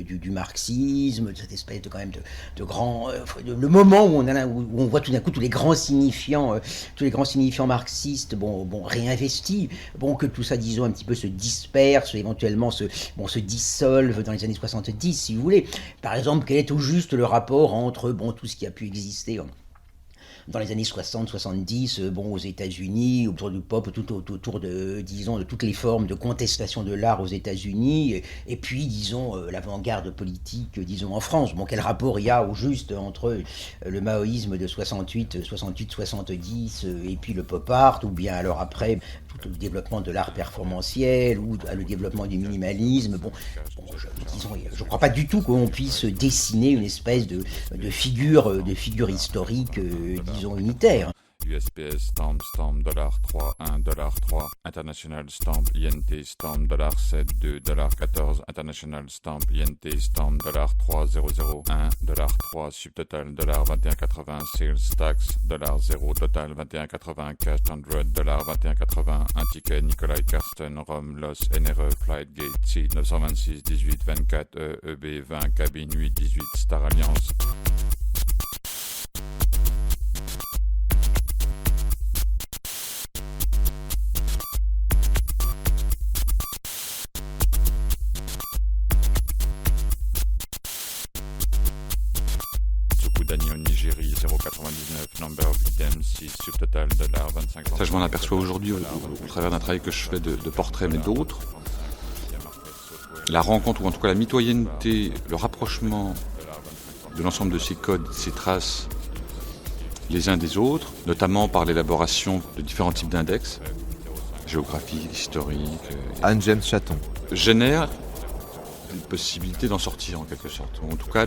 du marxisme, de cette espèce de quand même de grand le moment où on voit tout d'un coup tous les grands signifiants marxistes réinvestis, que tout ça disons un petit peu se disperse, éventuellement se dissolve dans les années 70 si vous voulez. Par exemple, quel est au juste le rapport entre tout ce qui a pu exister dans les années 60-70, aux États-Unis, autour du pop, tout autour de toutes les formes de contestation de l'art aux États-Unis, et puis, l'avant-garde politique, en France. Quel rapport il y a au juste entre le maoïsme de 68-70, et puis le pop art, ou bien alors après, tout le développement de l'art performantiel, ou le développement du minimalisme. Je ne crois pas du tout qu'on puisse dessiner une espèce de figure historique, unitaire. USPS stamp $3 $1 international stamp INT stamp $7 $2 $14 international stamp INT stamp $3 0 0 1 $3 subtotal $21.80 sales tax $0 total 21.80 cash 100 $21.80 un ticket Nikolai Karsten Rome Los NRE Flight Gate C 926 18 24 EB 20 cabine 8 18 Star Alliance. Nigeria 0,99 number of victims 6 subtotal $25. Ça, je m'en aperçois aujourd'hui au travers d'un travail que je fais de portraits, mais d'autres. La rencontre, ou en tout cas la mitoyenneté, le rapprochement de l'ensemble de ces codes, ces traces, les uns des autres, notamment par l'élaboration de différents types d'index, géographiques, historiques. Anne James Chaton. Génère une possibilité d'en sortir en quelque sorte, ou en tout cas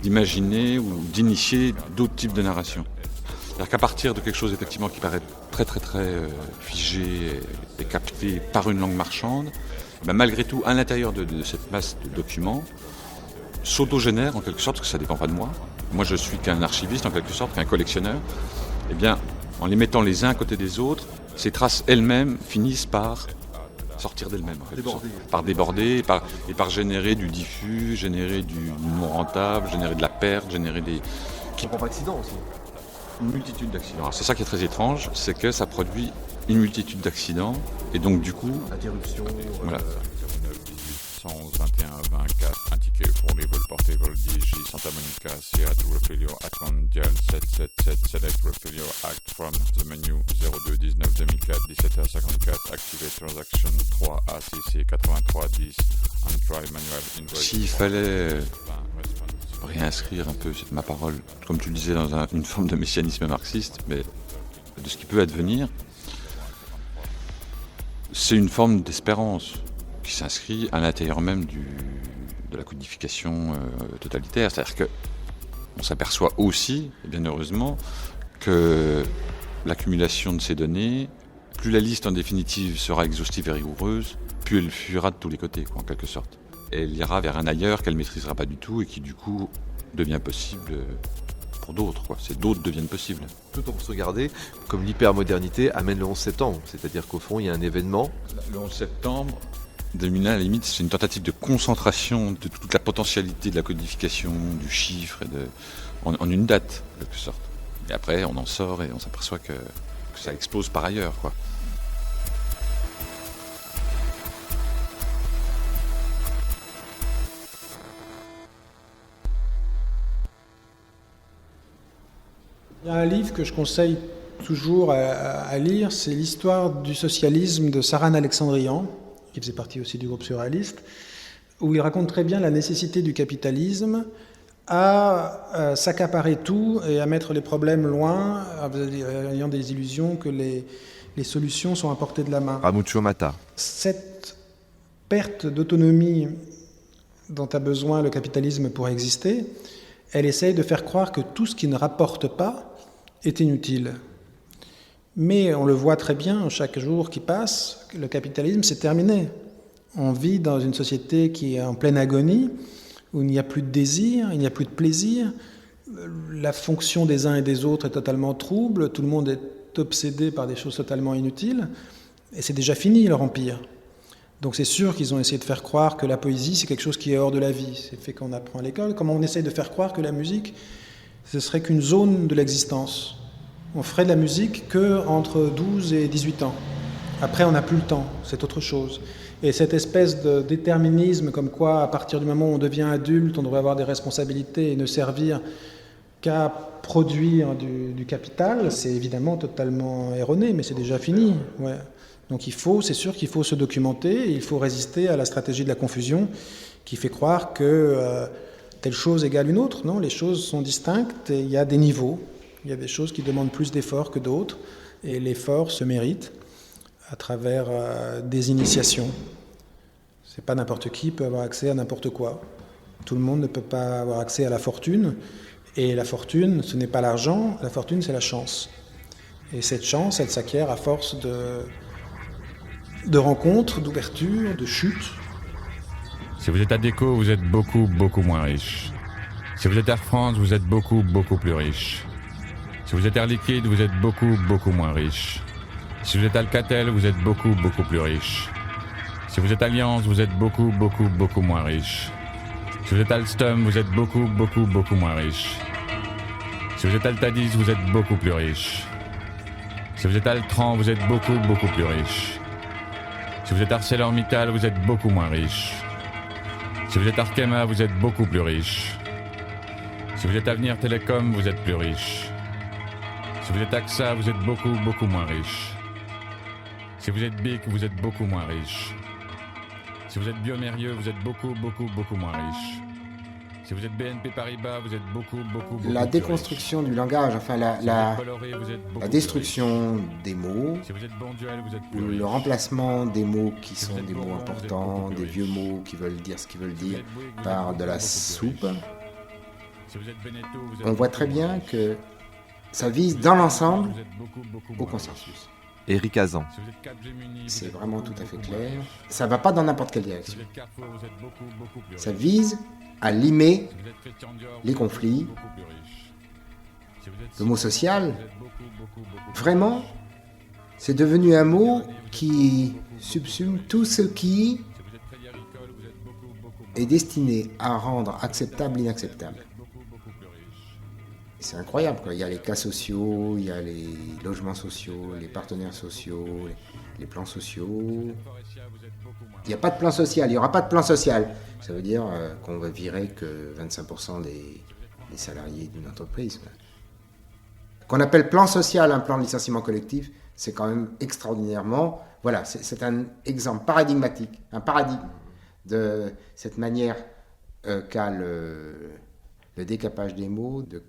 d'imaginer ou d'initier d'autres types de narration. C'est-à-dire qu'à partir de quelque chose effectivement qui paraît très très très figé et capté par une langue marchande, malgré tout, à l'intérieur de cette masse de documents, s'auto-génère en quelque sorte, parce que ça ne dépend pas de moi. Moi je suis qu'un archiviste en quelque sorte, qu'un collectionneur. Eh bien, en les mettant les uns à côté des autres, ces traces elles-mêmes finissent par sortir d'elles-mêmes, par déborder, et par générer du diffus, générer du non rentable, générer de la perte, générer des... Qui prend pas d'accident aussi. Une multitude d'accidents. Alors, c'est ça qui est très étrange, c'est que ça produit une multitude d'accidents, et donc du coup... Interruption... Voilà. 111 21 24 un ticket pour les vols portable DG Santa Monica Seattle Refilio Act Mondial 777 Select Refilio Act from the menu 02 19 2004 17h54 Activate Transaction 3 ACC 83 10 and Try Manual Invoice. S'il fallait réinscrire un peu ma parole, comme tu le disais, dans une forme de messianisme marxiste, mais de ce qui peut advenir, c'est une forme d'espérance qui s'inscrit à l'intérieur même de la codification totalitaire. C'est-à-dire qu'on s'aperçoit aussi, et bien heureusement, que l'accumulation de ces données, plus la liste en définitive sera exhaustive et rigoureuse, plus elle fuira de tous les côtés, en quelque sorte. Et elle ira vers un ailleurs qu'elle ne maîtrisera pas du tout et qui du coup devient possible pour d'autres. Ces d'autres deviennent possibles. Tout en se regarder comme l'hypermodernité amène le 11 septembre. C'est-à-dire qu'au fond, il y a un événement. Le 11 septembre, 2001, à la limite, c'est une tentative de concentration de toute la potentialité de la codification, du chiffre, en une date, en quelque sorte. Et après, on en sort et on s'aperçoit que ça explose par ailleurs, Il y a un livre que je conseille toujours à lire, c'est l'histoire du socialisme de Saran Alexandrian, qui faisait partie aussi du groupe surréaliste, où il raconte très bien la nécessité du capitalisme à s'accaparer tout et à mettre les problèmes loin, ayant des illusions que les solutions sont à portée de la main. Ramucho Mata. Cette perte d'autonomie dont a besoin le capitalisme pour exister, elle essaye de faire croire que tout ce qui ne rapporte pas est inutile. Mais on le voit très bien, chaque jour qui passe, le capitalisme, c'est terminé. On vit dans une société qui est en pleine agonie, où il n'y a plus de désir, il n'y a plus de plaisir. La fonction des uns et des autres est totalement trouble, tout le monde est obsédé par des choses totalement inutiles, et c'est déjà fini leur empire. Donc c'est sûr qu'ils ont essayé de faire croire que la poésie, c'est quelque chose qui est hors de la vie. C'est fait qu'on apprend à l'école. Comment on essaye de faire croire que la musique, ce serait qu'une zone de l'existence. On ferait de la musique qu'entre 12 et 18 ans. Après, on n'a plus le temps. C'est autre chose. Et cette espèce de déterminisme, comme quoi, à partir du moment où on devient adulte, on devrait avoir des responsabilités et ne servir qu'à produire du capital, c'est évidemment totalement erroné, mais c'est déjà fini. Ouais. Donc c'est sûr qu'il faut se documenter, et il faut résister à la stratégie de la confusion qui fait croire que telle chose égale une autre. Non, les choses sont distinctes et il y a des niveaux. Il y a des choses qui demandent plus d'efforts que d'autres, et l'effort se mérite à travers des initiations. C'est pas n'importe qui peut avoir accès à n'importe quoi. Tout le monde ne peut pas avoir accès à la fortune. Et la fortune, ce n'est pas l'argent, la fortune, c'est la chance. Et cette chance, elle s'acquiert à force de rencontres, d'ouvertures, de chutes. Si vous êtes Adecco, vous êtes beaucoup, beaucoup moins riche. Si vous êtes Air France, vous êtes beaucoup, beaucoup plus riche. Si vous êtes Air Liquide, vous êtes beaucoup, beaucoup moins riche. Si vous êtes Alcatel, vous êtes beaucoup, beaucoup plus riche. Si vous êtes Allianz, vous êtes beaucoup, beaucoup, beaucoup moins riche. Si vous êtes Alstom, vous êtes beaucoup, beaucoup, beaucoup moins riche. Si vous êtes Altadis, vous êtes beaucoup plus riche. Si vous êtes Altran, vous êtes beaucoup, beaucoup plus riche. Si vous êtes ArcelorMittal, vous êtes beaucoup moins riche. Si vous êtes Arkema, vous êtes beaucoup plus riche. Si vous êtes Avenir Télécom, vous êtes plus riche. Si vous êtes AXA, vous êtes beaucoup, beaucoup moins riche. Si vous êtes BIC, vous êtes beaucoup moins riche. Si vous êtes Biomérieux, vous êtes beaucoup, beaucoup, beaucoup moins riche. Si vous êtes BNP Paribas, vous êtes beaucoup, beaucoup, beaucoup La déconstruction du langage, enfin la destruction des mots, le remplacement des mots qui sont des mots importants, des vieux mots qui veulent dire ce qu'ils veulent dire, par de la soupe. On voit très bien que ça vise dans l'ensemble au consensus. Éric Hazan. C'est vraiment tout à fait clair. Ça ne va pas dans n'importe quelle direction. Ça vise à limer les conflits. Le mot social, vraiment, c'est devenu un mot qui subsume tout ce qui est destiné à rendre acceptable l'inacceptable. C'est incroyable, quoi. Il y a les cas sociaux, il y a les logements sociaux, les partenaires sociaux, les plans sociaux. Il n'y a pas de plan social, il n'y aura pas de plan social. Ça veut dire qu'on va virer que 25% des salariés d'une entreprise. Qu'on appelle plan social un plan de licenciement collectif, c'est quand même extraordinairement... Voilà, c'est un exemple paradigmatique, un paradigme de cette manière qu'a le décapage des mots, de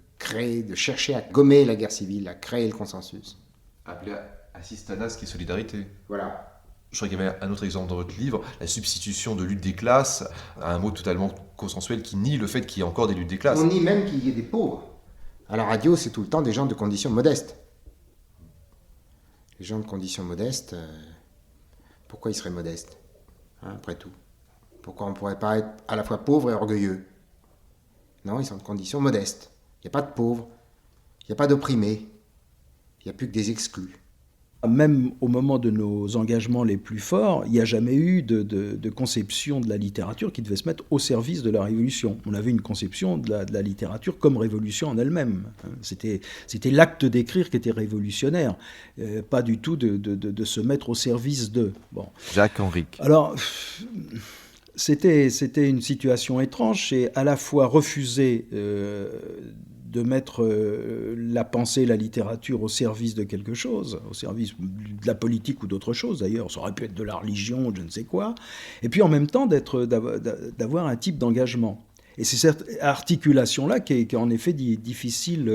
chercher à gommer la guerre civile, à créer le consensus. Appelé assistanat, ce qui est solidarité. Voilà. Je crois qu'il y avait un autre exemple dans votre livre, la substitution de lutte des classes à un mot totalement consensuel qui nie le fait qu'il y ait encore des luttes des classes. On nie même qu'il y ait des pauvres. À la radio, c'est tout le temps des gens de conditions modestes. Les gens de conditions modestes, pourquoi ils seraient modestes, après tout? Pourquoi on ne pourrait pas être à la fois pauvre et orgueilleux? Non, ils sont de conditions modestes. Il n'y a pas de pauvres, il n'y a pas d'opprimés, il n'y a plus que des exclus. Même au moment de nos engagements les plus forts, il n'y a jamais eu de conception de la littérature qui devait se mettre au service de la révolution. On avait une conception de la littérature comme révolution en elle-même. C'était l'acte d'écrire qui était révolutionnaire, pas du tout de se mettre au service de... Bon. Jacques Henrique. Alors... C'était une situation étrange, c'est à la fois refuser de mettre la pensée, la littérature au service de quelque chose, au service de la politique ou d'autre chose d'ailleurs, ça aurait pu être de la religion ou je ne sais quoi, et puis en même temps d'avoir un type d'engagement. Et c'est cette articulation-là qui est en effet difficile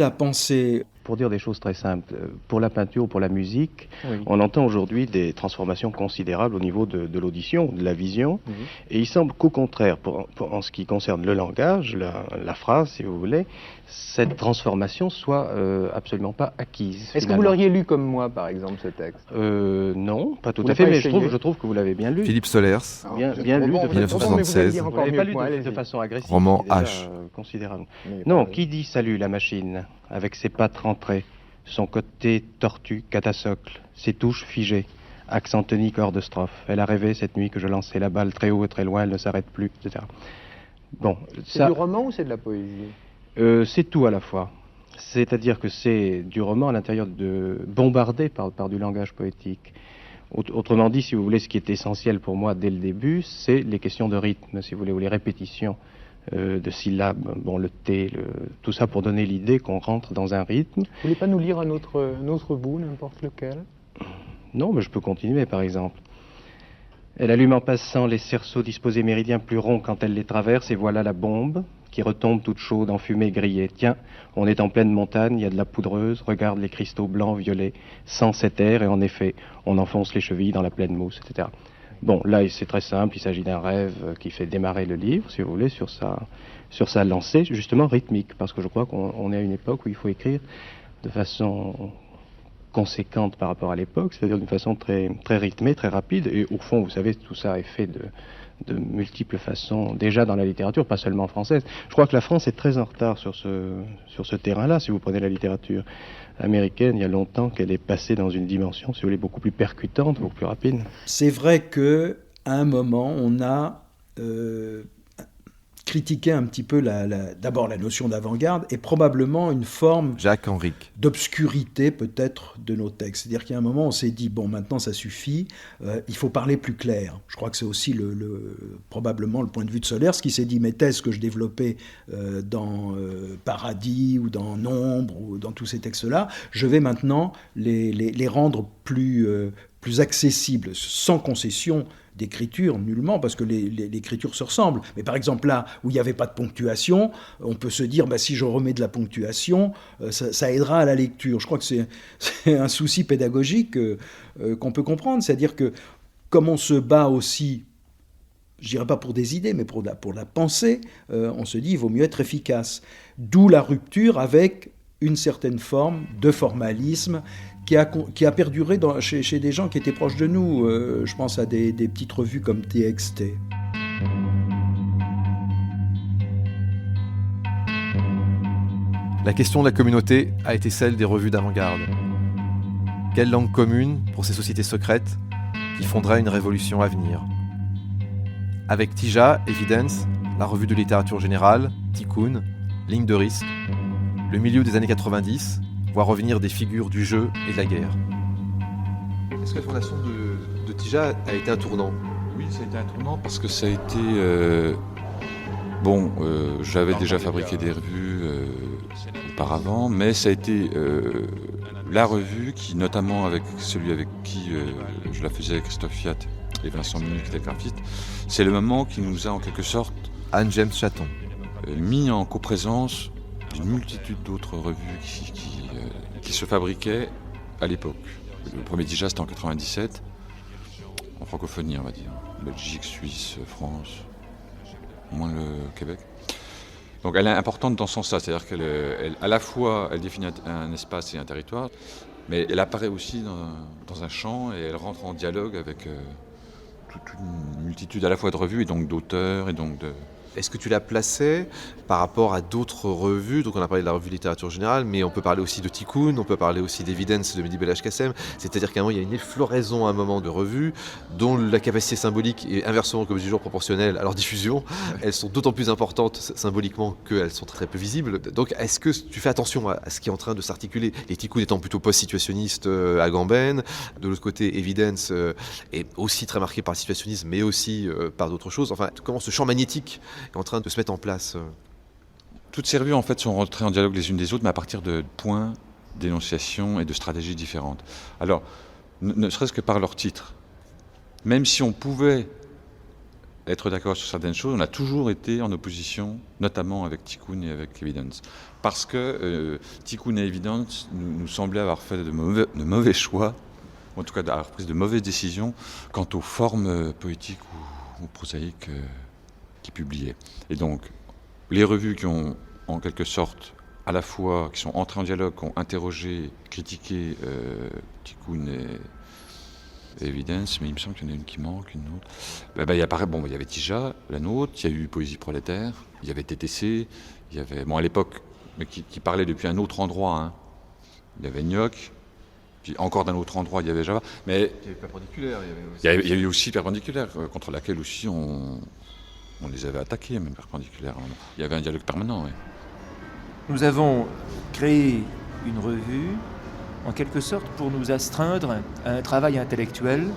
à penser. Pour dire des choses très simples, pour la peinture, pour la musique, oui. On entend aujourd'hui des transformations considérables au niveau de l'audition, de la vision, oui. Et il semble qu'au contraire, en ce qui concerne le langage, la phrase, si vous voulez, cette transformation soit absolument pas acquise. Est-ce que vous l'auriez lu comme moi, par exemple, ce texte? Non, pas tout à fait, mais je trouve que vous l'avez bien lu. Philippe Solers, bien lu, 1976. Vous n'avez pas lu de façon agressive. Roman H. Considérable. Non, qui dit salut la machine, avec ses pattes rentrées, son côté tortu, catasocle, ses touches figées, accent tonique hors de strophe. Elle a rêvé cette nuit que je lançais la balle très haut et très loin, elle ne s'arrête plus, etc. Bon, c'est du roman ou c'est de la poésie? C'est tout à la fois. C'est-à-dire que c'est du roman à l'intérieur bombardé par du langage poétique. Autrement dit, si vous voulez, ce qui est essentiel pour moi dès le début, c'est les questions de rythme, si vous voulez, ou les répétitions de syllabes, bon, le T, tout ça pour donner l'idée qu'on rentre dans un rythme. Vous voulez pas nous lire un autre bout, n'importe lequel? Non, mais je peux continuer, par exemple. Elle allume en passant les cerceaux disposés méridiens plus ronds quand elle les traverse, et voilà la bombe qui retombe toute chaude en fumée grillée. Tiens, on est en pleine montagne, il y a de la poudreuse, regarde les cristaux blancs, violets, sans cet air, et en effet, on enfonce les chevilles dans la pleine mousse, etc. Bon, là, c'est très simple, il s'agit d'un rêve qui fait démarrer le livre, si vous voulez, sur sa lancée, justement rythmique, parce que je crois qu'on est à une époque où il faut écrire de façon conséquente par rapport à l'époque, c'est-à-dire d'une façon très, très rythmée, très rapide, et au fond, vous savez, tout ça est fait de multiples façons, déjà dans la littérature, pas seulement française. Je crois que la France est très en retard sur ce terrain-là, si vous prenez la littérature américaine, il y a longtemps qu'elle est passée dans une dimension, si vous voulez, beaucoup plus percutante, beaucoup plus rapide. C'est vrai qu'à un moment, on a critiqué un petit peu d'abord la notion d'avant-garde et probablement une forme Jacques Henrique d'obscurité peut-être de nos textes. C'est-à-dire qu'à un moment, on s'est dit, bon, maintenant ça suffit, il faut parler plus clair. Je crois que c'est aussi probablement le point de vue de Solers qui s'est dit, mes thèses que je développais dans Paradis ou dans Nombre ou dans tous ces textes-là, je vais maintenant les rendre plus accessibles, sans concession d'écriture, nullement, parce que l'écriture se ressemble. Mais par exemple, là où il n'y avait pas de ponctuation, on peut se dire, si je remets de la ponctuation, ça aidera à la lecture. Je crois que c'est un souci pédagogique qu'on peut comprendre. C'est-à-dire que, comme on se bat aussi, je dirais pas pour des idées, mais pour la pensée, on se dit, il vaut mieux être efficace. D'où la rupture avec une certaine forme de formalisme qui a perduré chez des gens qui étaient proches de nous. Je pense à des petites revues comme TXT. La question de la communauté a été celle des revues d'avant-garde. Quelle langue commune pour ces sociétés secrètes qui fonderaient une révolution à venir? Avec Tija, Evidence, la revue de littérature générale, Tikkun, Ligne de risque, le milieu des années 90 voit revenir des figures du jeu et de la guerre. Est-ce que la fondation de Tija a été un tournant? Oui, ça a été un tournant parce que ça a été... j'avais déjà fabriqué des revues auparavant, mais ça a été la revue qui, notamment avec celui avec qui je la faisais, Christophe Fiat et Vincent Munich, qui était graphiste, c'est le moment qui nous a en quelque sorte... Anne-James Chaton. Mis en coprésence d'une multitude d'autres revues qui se fabriquaient à l'époque. Le premier Tija, c'était en 97, en francophonie, on va dire. Belgique, Suisse, France, moins le Québec. Donc elle est importante dans ce sens-là, c'est-à-dire qu'à la fois, elle définit un espace et un territoire, mais elle apparaît aussi dans un champ et elle rentre en dialogue avec toute une multitude à la fois de revues et donc d'auteurs et donc de... Est-ce que tu la plaçais par rapport à d'autres revues? Donc on a parlé de la revue littérature générale, mais on peut parler aussi de Tikkun, on peut parler aussi d'Evidence de Mehdi Belhaj-Kassem. C'est-à-dire qu'à un moment, il y a une effloraison à un moment de revues dont la capacité symbolique est inversement, comme je dis toujours, proportionnelle à leur diffusion. Elles sont d'autant plus importantes symboliquement qu'elles sont très peu visibles. Donc est-ce que tu fais attention à ce qui est en train de s'articuler? Les Tikkun étant plutôt post-situationnistes à Gamben, de l'autre côté Evidence est aussi très marqué par le situationnisme, mais aussi par d'autres choses. Enfin, comment ce champ magnétique est en train de se mettre en place? Toutes ces revues en fait sont rentrées en dialogue les unes des autres, mais à partir de points d'énonciation et de stratégies différentes. Alors, ne serait-ce que par leur titre. Même si on pouvait être d'accord sur certaines choses, on a toujours été en opposition, notamment avec Tikkun et avec Evidence. Parce que Tikkun et Evidence nous semblaient avoir fait de mauvais choix, en tout cas d'avoir pris de mauvaises décisions quant aux formes poétiques ou prosaïques qui publiaient. Et donc, les revues qui ont, en quelque sorte, à la fois, qui sont entrées en dialogue, qui ont interrogé, critiqué Tikkun et Evidence, mais il me semble qu'il y en a une qui manque, une autre. Il y avait Tija, la nôtre, il y a eu Poésie prolétaire, il y avait TTC, il y avait, à l'époque, mais qui parlait depuis un autre endroit, hein. Il y avait Gnoc, Puis encore d'un autre endroit, il y avait Java. Mais il y avait Perpendiculaire. Il y a eu aussi Perpendiculaire, contre laquelle aussi on les avait attaqués, même Perpendiculaire. Il y avait un dialogue permanent. Oui. Nous avons créé une revue, en quelque sorte, pour nous astreindre à un travail intellectuel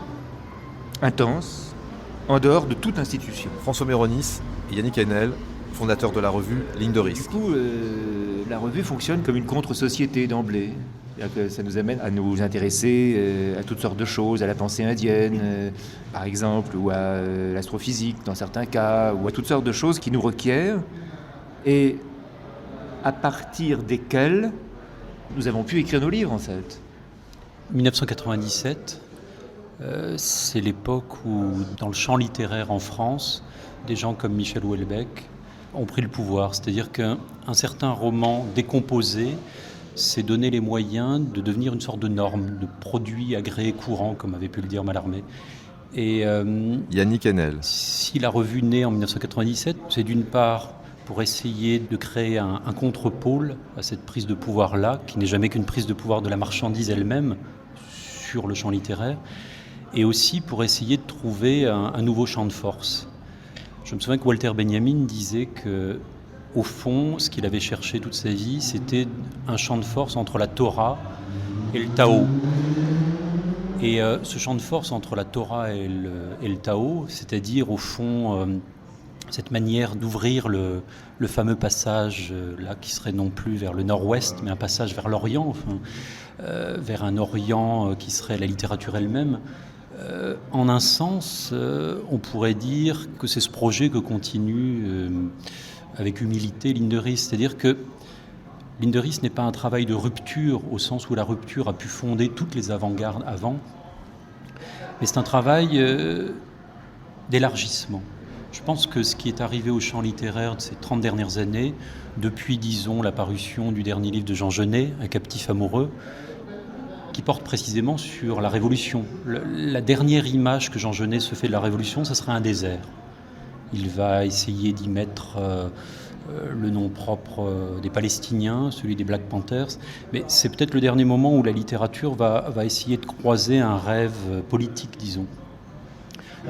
intense, en dehors de toute institution. François Méronis et Yannick Haenel, fondateurs de la revue Ligne de risque. Du coup, la revue fonctionne comme une contre-société d'emblée. Que ça nous amène à nous intéresser à toutes sortes de choses, à la pensée indienne, par exemple, ou à l'astrophysique dans certains cas, ou à toutes sortes de choses qui nous requièrent, et à partir desquelles nous avons pu écrire nos livres, en fait. 1997, c'est l'époque où, dans le champ littéraire en France, des gens comme Michel Houellebecq ont pris le pouvoir. C'est-à-dire qu'un certain roman décomposé s'est donné les moyens de devenir une sorte de norme, de produit agréé courant, comme avait pu le dire Mallarmé. Et Yannick Haenel. Si la revue naît en 1997, c'est d'une part pour essayer de créer un contre-pôle à cette prise de pouvoir-là, qui n'est jamais qu'une prise de pouvoir de la marchandise elle-même sur le champ littéraire, et aussi pour essayer de trouver un nouveau champ de force. Je me souviens que Walter Benjamin disait que, au fond, ce qu'il avait cherché toute sa vie, c'était un champ de force entre la Torah et le Tao. Et ce champ de force entre la Torah et le Tao, c'est-à-dire, au fond, cette manière d'ouvrir le fameux passage, là, qui serait non plus vers le nord-ouest, mais un passage vers l'Orient, enfin, vers un Orient qui serait la littérature elle-même. En un sens, on pourrait dire que c'est ce projet que continue avec humilité Ligne de risque. C'est-à-dire que Ligne de risque n'est pas un travail de rupture au sens où la rupture a pu fonder toutes les avant-gardes avant, mais c'est un travail d'élargissement. Je pense que ce qui est arrivé au champ littéraire de ces 30 dernières années, depuis, disons, la parution du dernier livre de Jean Genet, Un captif amoureux, qui porte précisément sur la Révolution. La dernière image que Jean Genet se fait de la Révolution, ce serait un désert. Il va essayer d'y mettre le nom propre des Palestiniens, celui des Black Panthers, mais c'est peut-être le dernier moment où la littérature va essayer de croiser un rêve politique, disons.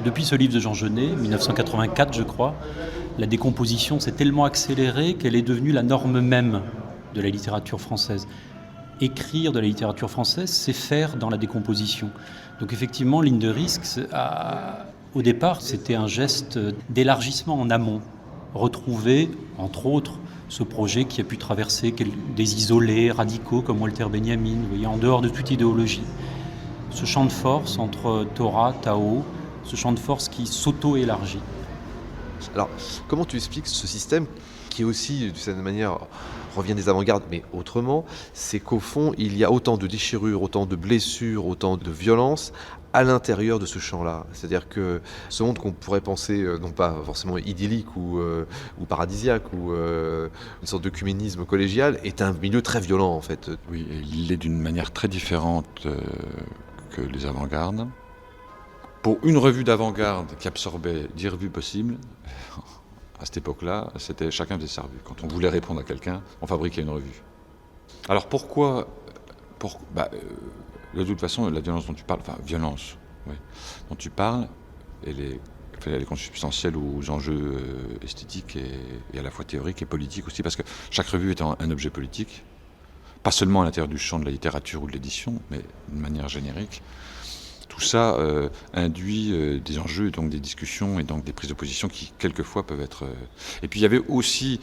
Depuis ce livre de Jean Genet, 1984 je crois, la décomposition s'est tellement accélérée qu'elle est devenue la norme même de la littérature française. Écrire de la littérature française, c'est faire dans la décomposition. Donc effectivement, Ligne de risque, au départ, c'était un geste d'élargissement en amont. Retrouver, entre autres, ce projet qui a pu traverser des isolés radicaux comme Walter Benjamin, vous voyez, en dehors de toute idéologie. Ce champ de force entre Torah, Tao, ce champ de force qui s'auto-élargit. Alors, comment tu expliques ce système qui aussi, d'une certaine manière, revient des avant-gardes, mais autrement, c'est qu'au fond, il y a autant de déchirures, autant de blessures, autant de violences à l'intérieur de ce champ-là. C'est-à-dire que ce monde qu'on pourrait penser, non pas forcément idyllique ou paradisiaque, ou une sorte d'œcuménisme collégial, est un milieu très violent, en fait. Oui, il est d'une manière très différente que les avant-gardes. Pour une revue d'avant-garde qui absorbait 10 revues possibles, à cette époque-là, c'était chacun faisait sa revue. Quand on voulait répondre à quelqu'un, on fabriquait une revue. Alors pourquoi de toute façon, la violence dont tu parles, dont tu parles, elle est consubstantielle aux enjeux esthétiques et à la fois théoriques et politiques aussi, parce que chaque revue est un objet politique, pas seulement à l'intérieur du champ de la littérature ou de l'édition, mais d'une manière générique. Tout ça induit des enjeux, donc des discussions et donc des prises de position qui, quelquefois, peuvent être... Et puis, il y avait aussi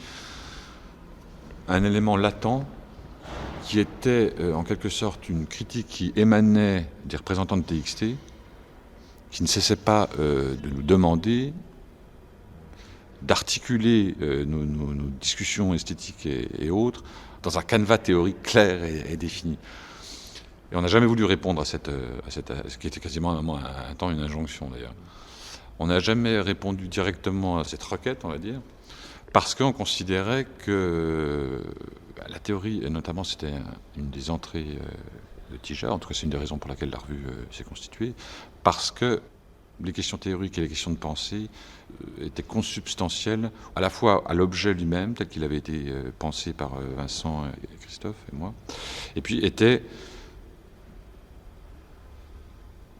un élément latent qui était, en quelque sorte, une critique qui émanait des représentants de TXT, qui ne cessaient pas de nous demander d'articuler nos discussions esthétiques et autres dans un canevas théorique clair et défini. Et on n'a jamais voulu répondre à ce qui était quasiment un temps une injonction d'ailleurs. On n'a jamais répondu directement à cette requête, on va dire, parce qu'on considérait que la théorie, et notamment c'était une des entrées de Tija, en tout cas c'est une des raisons pour laquelle la revue s'est constituée, parce que les questions théoriques et les questions de pensée étaient consubstantielles à la fois à l'objet lui-même, tel qu'il avait été pensé par Vincent et Christophe et moi, et puis étaient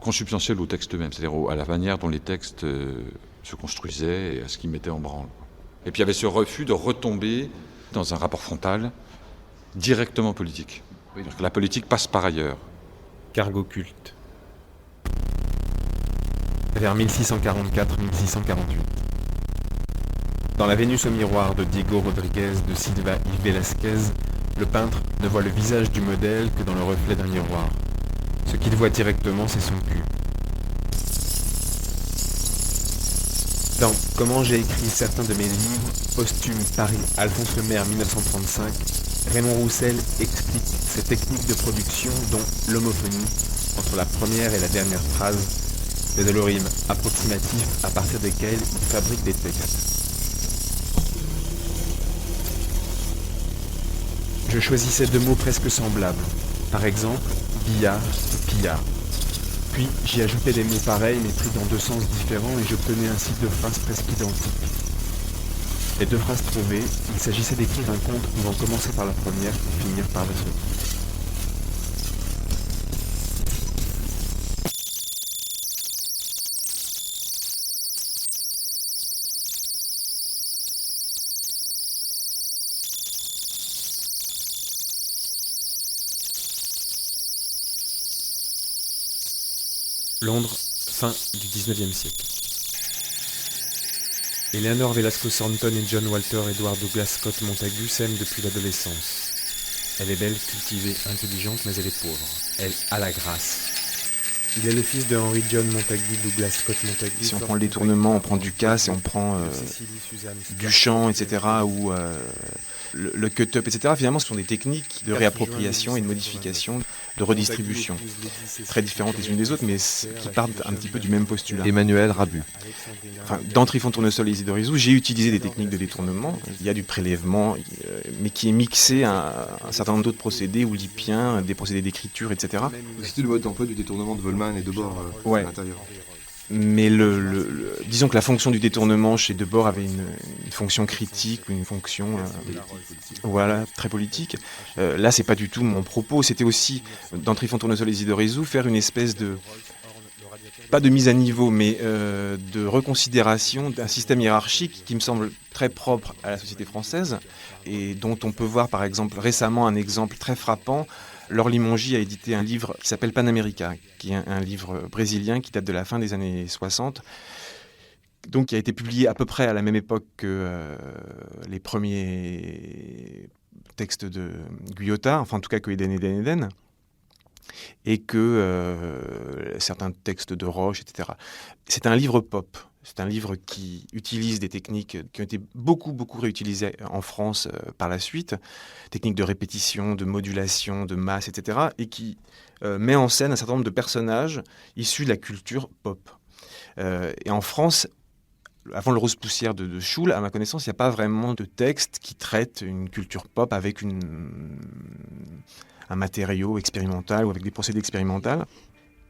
consubstantiel au texte même, c'est-à-dire à la manière dont les textes se construisaient et à ce qu'ils mettaient en branle. Et puis il y avait ce refus de retomber dans un rapport frontal directement politique. C'est-à-dire que la politique passe par ailleurs. Cargo culte. Vers 1644-1648. Dans la Vénus au miroir de Diego Rodriguez de Silva y Velázquez, le peintre ne voit le visage du modèle que dans le reflet d'un miroir. Ce qu'il voit directement, c'est son cul. Dans Comment j'ai écrit certains de mes livres, Posthume Paris, Alphonse Lemaire 1935, Raymond Roussel explique ces techniques de production dont l'homophonie, entre la première et la dernière phrase, des allorimes approximatifs à partir desquels il fabrique des textes. Je choisissais 2 mots presque semblables, par exemple, billard et pillard. Puis j'y ajoutais des mots pareils mais pris dans 2 sens différents et j'obtenais ainsi 2 phrases presque identiques. Les 2 phrases trouvées, il s'agissait d'écrire un conte pouvant commencer par la première et finir par la seconde. Londres, fin du XIXe siècle. Eleanor Velasco Thornton et John Walter Edward Douglas Scott Montagu s'aiment depuis l'adolescence. Elle est belle, cultivée, intelligente, mais elle est pauvre. Elle a la grâce. Il est le fils de Henry John Montagu Douglas Scott Montagu. Si on prend le détournement, on prend Ducasse et on prend Duchamp, etc., ou le cut-up, etc. Finalement, ce sont des techniques de réappropriation et de modification, de redistribution, très différentes les unes des autres, mais qui partent un petit peu du même postulat. Emmanuel Rabu. Enfin, dans Trifon Tournesol et Isidore Isou, j'ai utilisé des techniques de détournement. Il y a du prélèvement, mais qui est mixé à un certain nombre d'autres procédés oulipiens, des procédés d'écriture, etc. C'était le mode d'emploi du détournement de Volman et de Debord à l'intérieur. Mais disons que la fonction du détournement chez Debord avait une fonction critique, une fonction très politique. Là, c'est pas du tout mon propos. C'était aussi, dans Trifon Tournesol et Isidore Isou, faire une espèce de, pas de mise à niveau, mais de reconsidération d'un système hiérarchique qui me semble très propre à la société française et dont on peut voir par exemple récemment un exemple très frappant. Laure Limongi a édité un livre qui s'appelle Panamérica, qui est un livre brésilien qui date de la fin des années 60, donc qui a été publié à peu près à la même époque que les premiers textes de Guyotat, enfin en tout cas que Eden, et que certains textes de Roche, etc. C'est un livre pop. C'est un livre qui utilise des techniques qui ont été beaucoup réutilisées en France par la suite, techniques de répétition, de modulation, de masse, etc., et qui met en scène un certain nombre de personnages issus de la culture pop. Et en France, avant le Rose Poussière de Schul, à ma connaissance, il n'y a pas vraiment de texte qui traite une culture pop avec un matériau expérimental ou avec des procédés expérimentaux.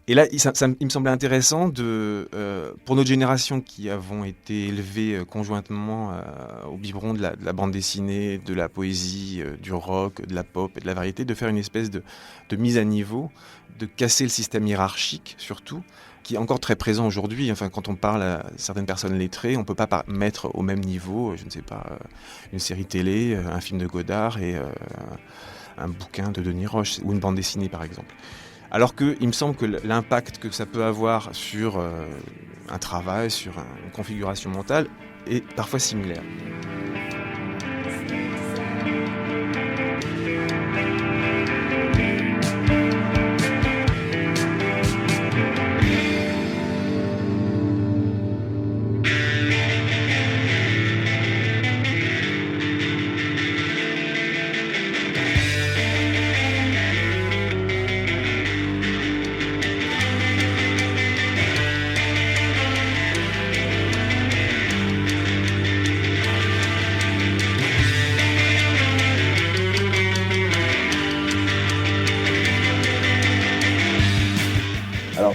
Et là, il me semblait intéressant pour notre génération qui avons été élevés conjointement au biberon de la bande dessinée, de la poésie, du rock, de la pop et de la variété, de faire une espèce de mise à niveau, de casser le système hiérarchique surtout, qui est encore très présent aujourd'hui. Enfin, quand on parle à certaines personnes lettrées, on ne peut pas mettre au même niveau, je ne sais pas, une série télé, un film de Godard et un bouquin de Denis Roche, ou une bande dessinée par exemple. Alors qu'il me semble que l'impact que ça peut avoir sur un travail, sur une configuration mentale, est parfois similaire.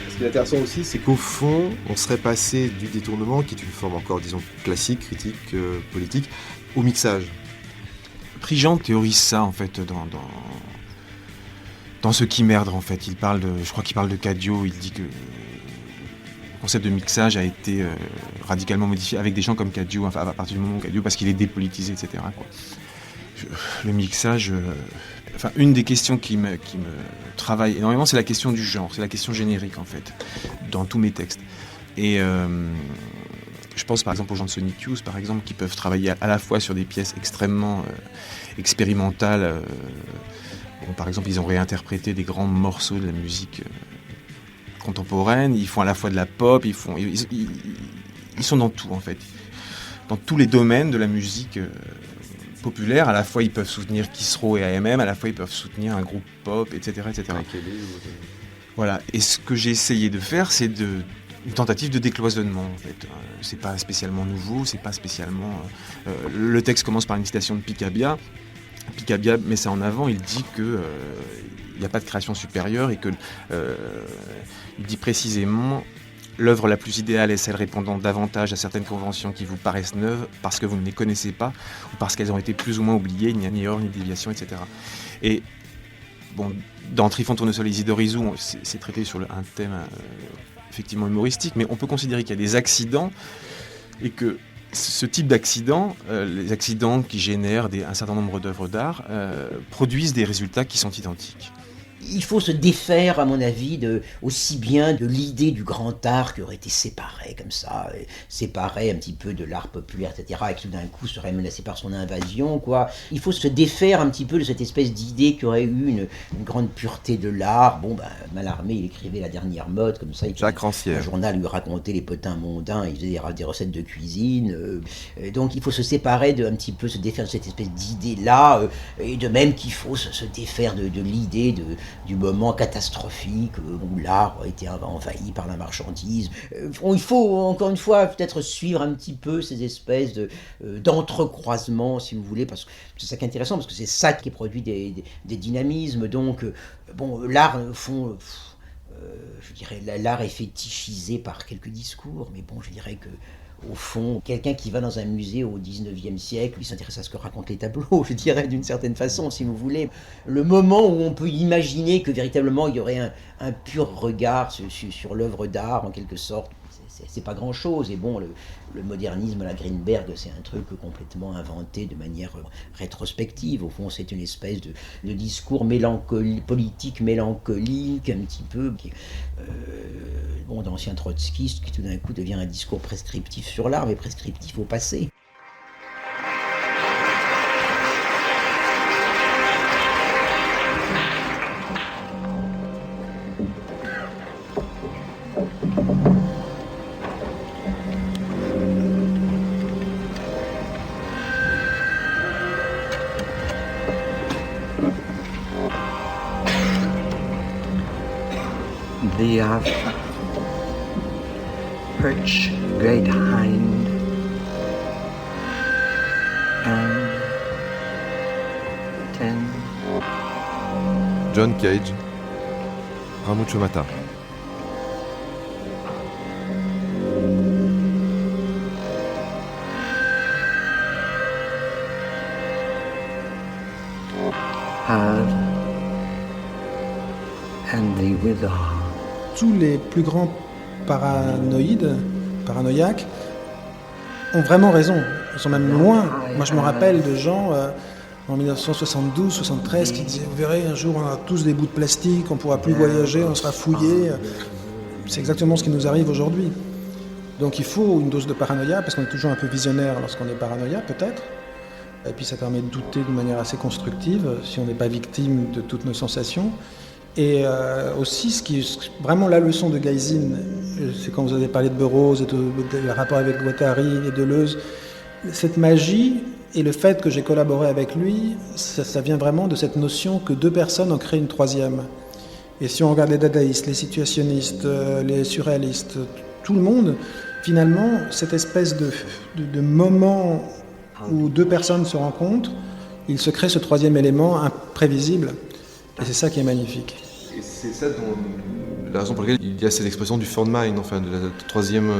Ce qui est intéressant aussi, c'est qu'au fond, on serait passé du détournement, qui est une forme encore, disons, classique, critique, politique, au mixage. Prigent théorise ça, en fait, dans dans ce qui merde en fait. Je crois qu'il parle de Cadio, il dit que le concept de mixage a été radicalement modifié avec des gens comme Cadio, enfin à partir du moment où Cadio, parce qu'il est dépolitisé, etc. quoi. Le mixage, une des questions qui me travaille énormément, c'est la question du genre, c'est la question générique en fait, dans tous mes textes. Et je pense par exemple aux gens de Sonic Youth, par exemple, qui peuvent travailler à la fois sur des pièces extrêmement expérimentales. Par exemple, ils ont réinterprété des grands morceaux de la musique contemporaine, ils font à la fois de la pop, ils sont dans tout en fait, dans tous les domaines de la musique populaire. À la fois ils peuvent soutenir Kissro et AMM, à la fois ils peuvent soutenir un groupe pop, etc. Voilà, et ce que j'ai essayé de faire, c'est une tentative de décloisonnement en fait. C'est pas spécialement nouveau, c'est pas spécialement... le texte commence par une citation de Picabia. Picabia met ça en avant, il dit que il n'y a pas de création supérieure et que il dit précisément: l'œuvre la plus idéale est celle répondant davantage à certaines conventions qui vous paraissent neuves parce que vous ne les connaissez pas ou parce qu'elles ont été plus ou moins oubliées, il n'y a ni erreur ni déviation, etc. Et bon, dans Trifon, Tournesol et Isidore Isou, c'est traité sur un thème effectivement humoristique, mais on peut considérer qu'il y a des accidents et que ce type d'accidents, les accidents qui génèrent un certain nombre d'œuvres d'art, produisent des résultats qui sont identiques. Il faut se défaire, à mon avis, aussi bien de l'idée du grand art qui aurait été séparé comme ça, séparé un petit peu de l'art populaire, etc., et qui tout d'un coup serait menacé par son invasion, quoi. Il faut se défaire un petit peu de cette espèce d'idée qu'il y aurait eu une grande pureté de l'art. Mallarmé, il écrivait La Dernière Mode, comme ça. Jacques Rancière. Un journal lui racontait les potins mondains, il faisait des recettes de cuisine. Donc il faut se séparer un petit peu, se défaire de cette espèce d'idée-là, et de même qu'il faut se défaire de l'idée du moment catastrophique où l'art a été envahi par la marchandise. Il faut, encore une fois, peut-être suivre un petit peu ces espèces d'entrecroisements, si vous voulez, parce que c'est ça qui est intéressant, parce que c'est ça qui produit des dynamismes. Donc, l'art, au fond, je dirais, l'art est fétichisé par quelques discours, mais je dirais que au fond, quelqu'un qui va dans un musée au 19e siècle, il s'intéresse à ce que racontent les tableaux, je dirais, d'une certaine façon, si vous voulez. Le moment où on peut imaginer que véritablement il y aurait un pur regard sur l'œuvre d'art, en quelque sorte, c'est pas grand-chose. Et le modernisme, la Greenberg, c'est un truc complètement inventé de manière rétrospective. Au fond, c'est une espèce de discours politique mélancolique, un petit peu, d'ancien trotskiste, qui tout d'un coup devient un discours prescriptif sur l'art, mais prescriptif au passé. The perch great hind and 10. John Cage, Ramucho Mata. Have and the withal. Tous les plus grands paranoïaques, ont vraiment raison. Ils sont même loin. Moi, je me rappelle de gens en 1972-73 qui disaient: vous verrez, un jour, on aura tous des bouts de plastique, on ne pourra plus voyager, on sera fouillé. C'est exactement ce qui nous arrive aujourd'hui. Donc il faut une dose de paranoïa, parce qu'on est toujours un peu visionnaire lorsqu'on est paranoïaque, peut-être. Et puis ça permet de douter de manière assez constructive, si on n'est pas victime de toutes nos sensations. Et aussi, ce qui est vraiment la leçon de Geisine, c'est quand vous avez parlé de Burroughs et de rapport avec Guattari et Deleuze, cette magie et le fait que j'ai collaboré avec lui, ça vient vraiment de cette notion que deux personnes ont créé une troisième. Et si on regarde les dadaïstes, les situationnistes, les surréalistes, tout le monde, finalement, cette espèce de moment où deux personnes se rencontrent, il se crée ce troisième élément imprévisible. Et c'est ça qui est magnifique. Et c'est ça la raison pour laquelle il y a cette expression du third mind, enfin de la troisième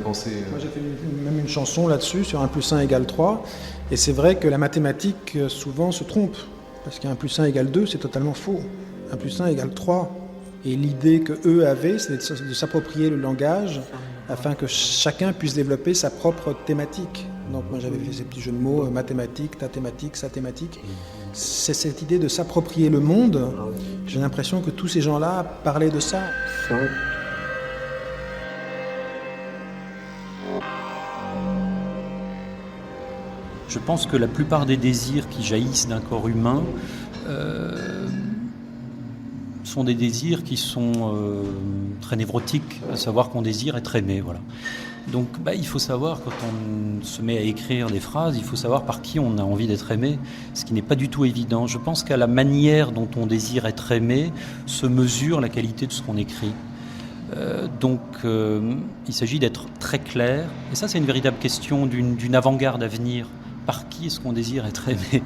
pensée. Moi j'ai fait même une chanson là-dessus, sur 1 + 1 = 3, et c'est vrai que la mathématique souvent se trompe. Parce qu'un plus 1 égale 2, c'est totalement faux. 1 plus 1 égale 3. Et l'idée qu'eux avaient, c'est de s'approprier le langage afin que chacun puisse développer sa propre thématique. Donc moi j'avais fait ces petits jeux de mots, mathématiques, ta thématique, sa thématique. C'est cette idée de s'approprier le monde. J'ai l'impression que tous ces gens-là parlaient de ça. Je pense que la plupart des désirs qui jaillissent d'un corps humain sont des désirs qui sont très névrotiques, à savoir qu'on désire être aimé. Voilà. Donc il faut savoir, quand on se met à écrire des phrases, il faut savoir par qui on a envie d'être aimé, ce qui n'est pas du tout évident. Je pense qu'à la manière dont on désire être aimé se mesure la qualité de ce qu'on écrit. Il s'agit d'être très clair, et ça c'est une véritable question d'une avant-garde à venir. Par qui est-ce qu'on désire être aimé ?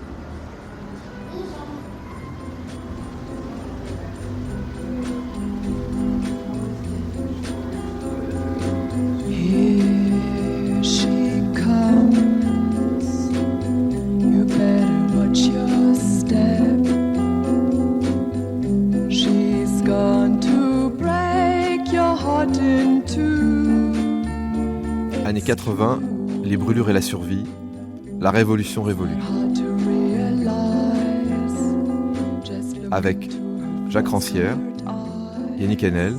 Années 80, les brûlures et la survie, la révolution révolue. Avec Jacques Rancière, Yannick Enel,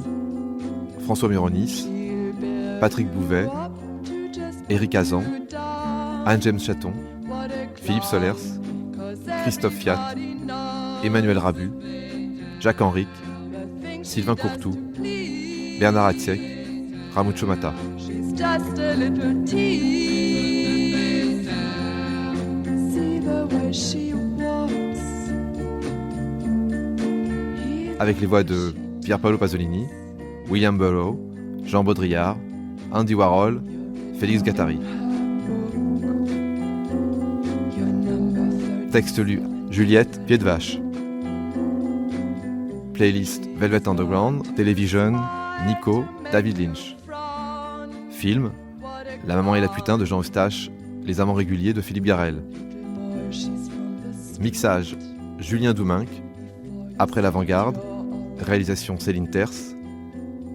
François Muronis, Patrick Bouvet, Éric Hazan, Anne-James Chaton, Philippe Solers, Christophe Fiat, Emmanuel Rabu, Jacques Henrique, Sylvain Courtou, Bernard Hatsiek, Ramucho Mata. Just a little tease. See the way she walks. Avec les voix de Pier Paolo Pasolini, William Burroughs, Jean Baudrillard, Andy Warhol, Félix Guattari. Texte lu Juliette Pied de Vache. Playlist Velvet Underground, Television, Nico, David Lynch. Film, La maman et la putain de Jean Eustache, Les amants réguliers de Philippe Garrel. Mixage, Julien Douminc, Après l'avant-garde, réalisation Céline Terce,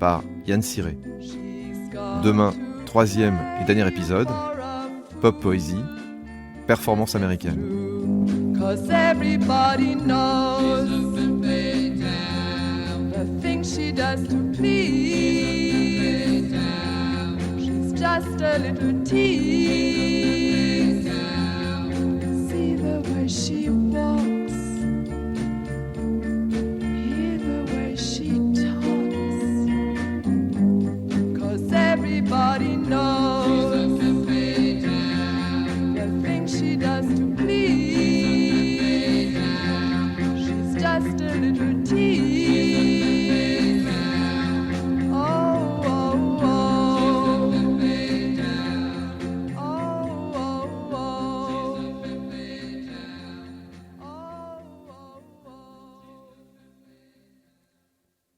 par Yann Ciré. Demain, 3e et dernier épisode, Pop Poésie, performance américaine. 'Cause everybody knows the things she does to please. Just a little tease. See the way she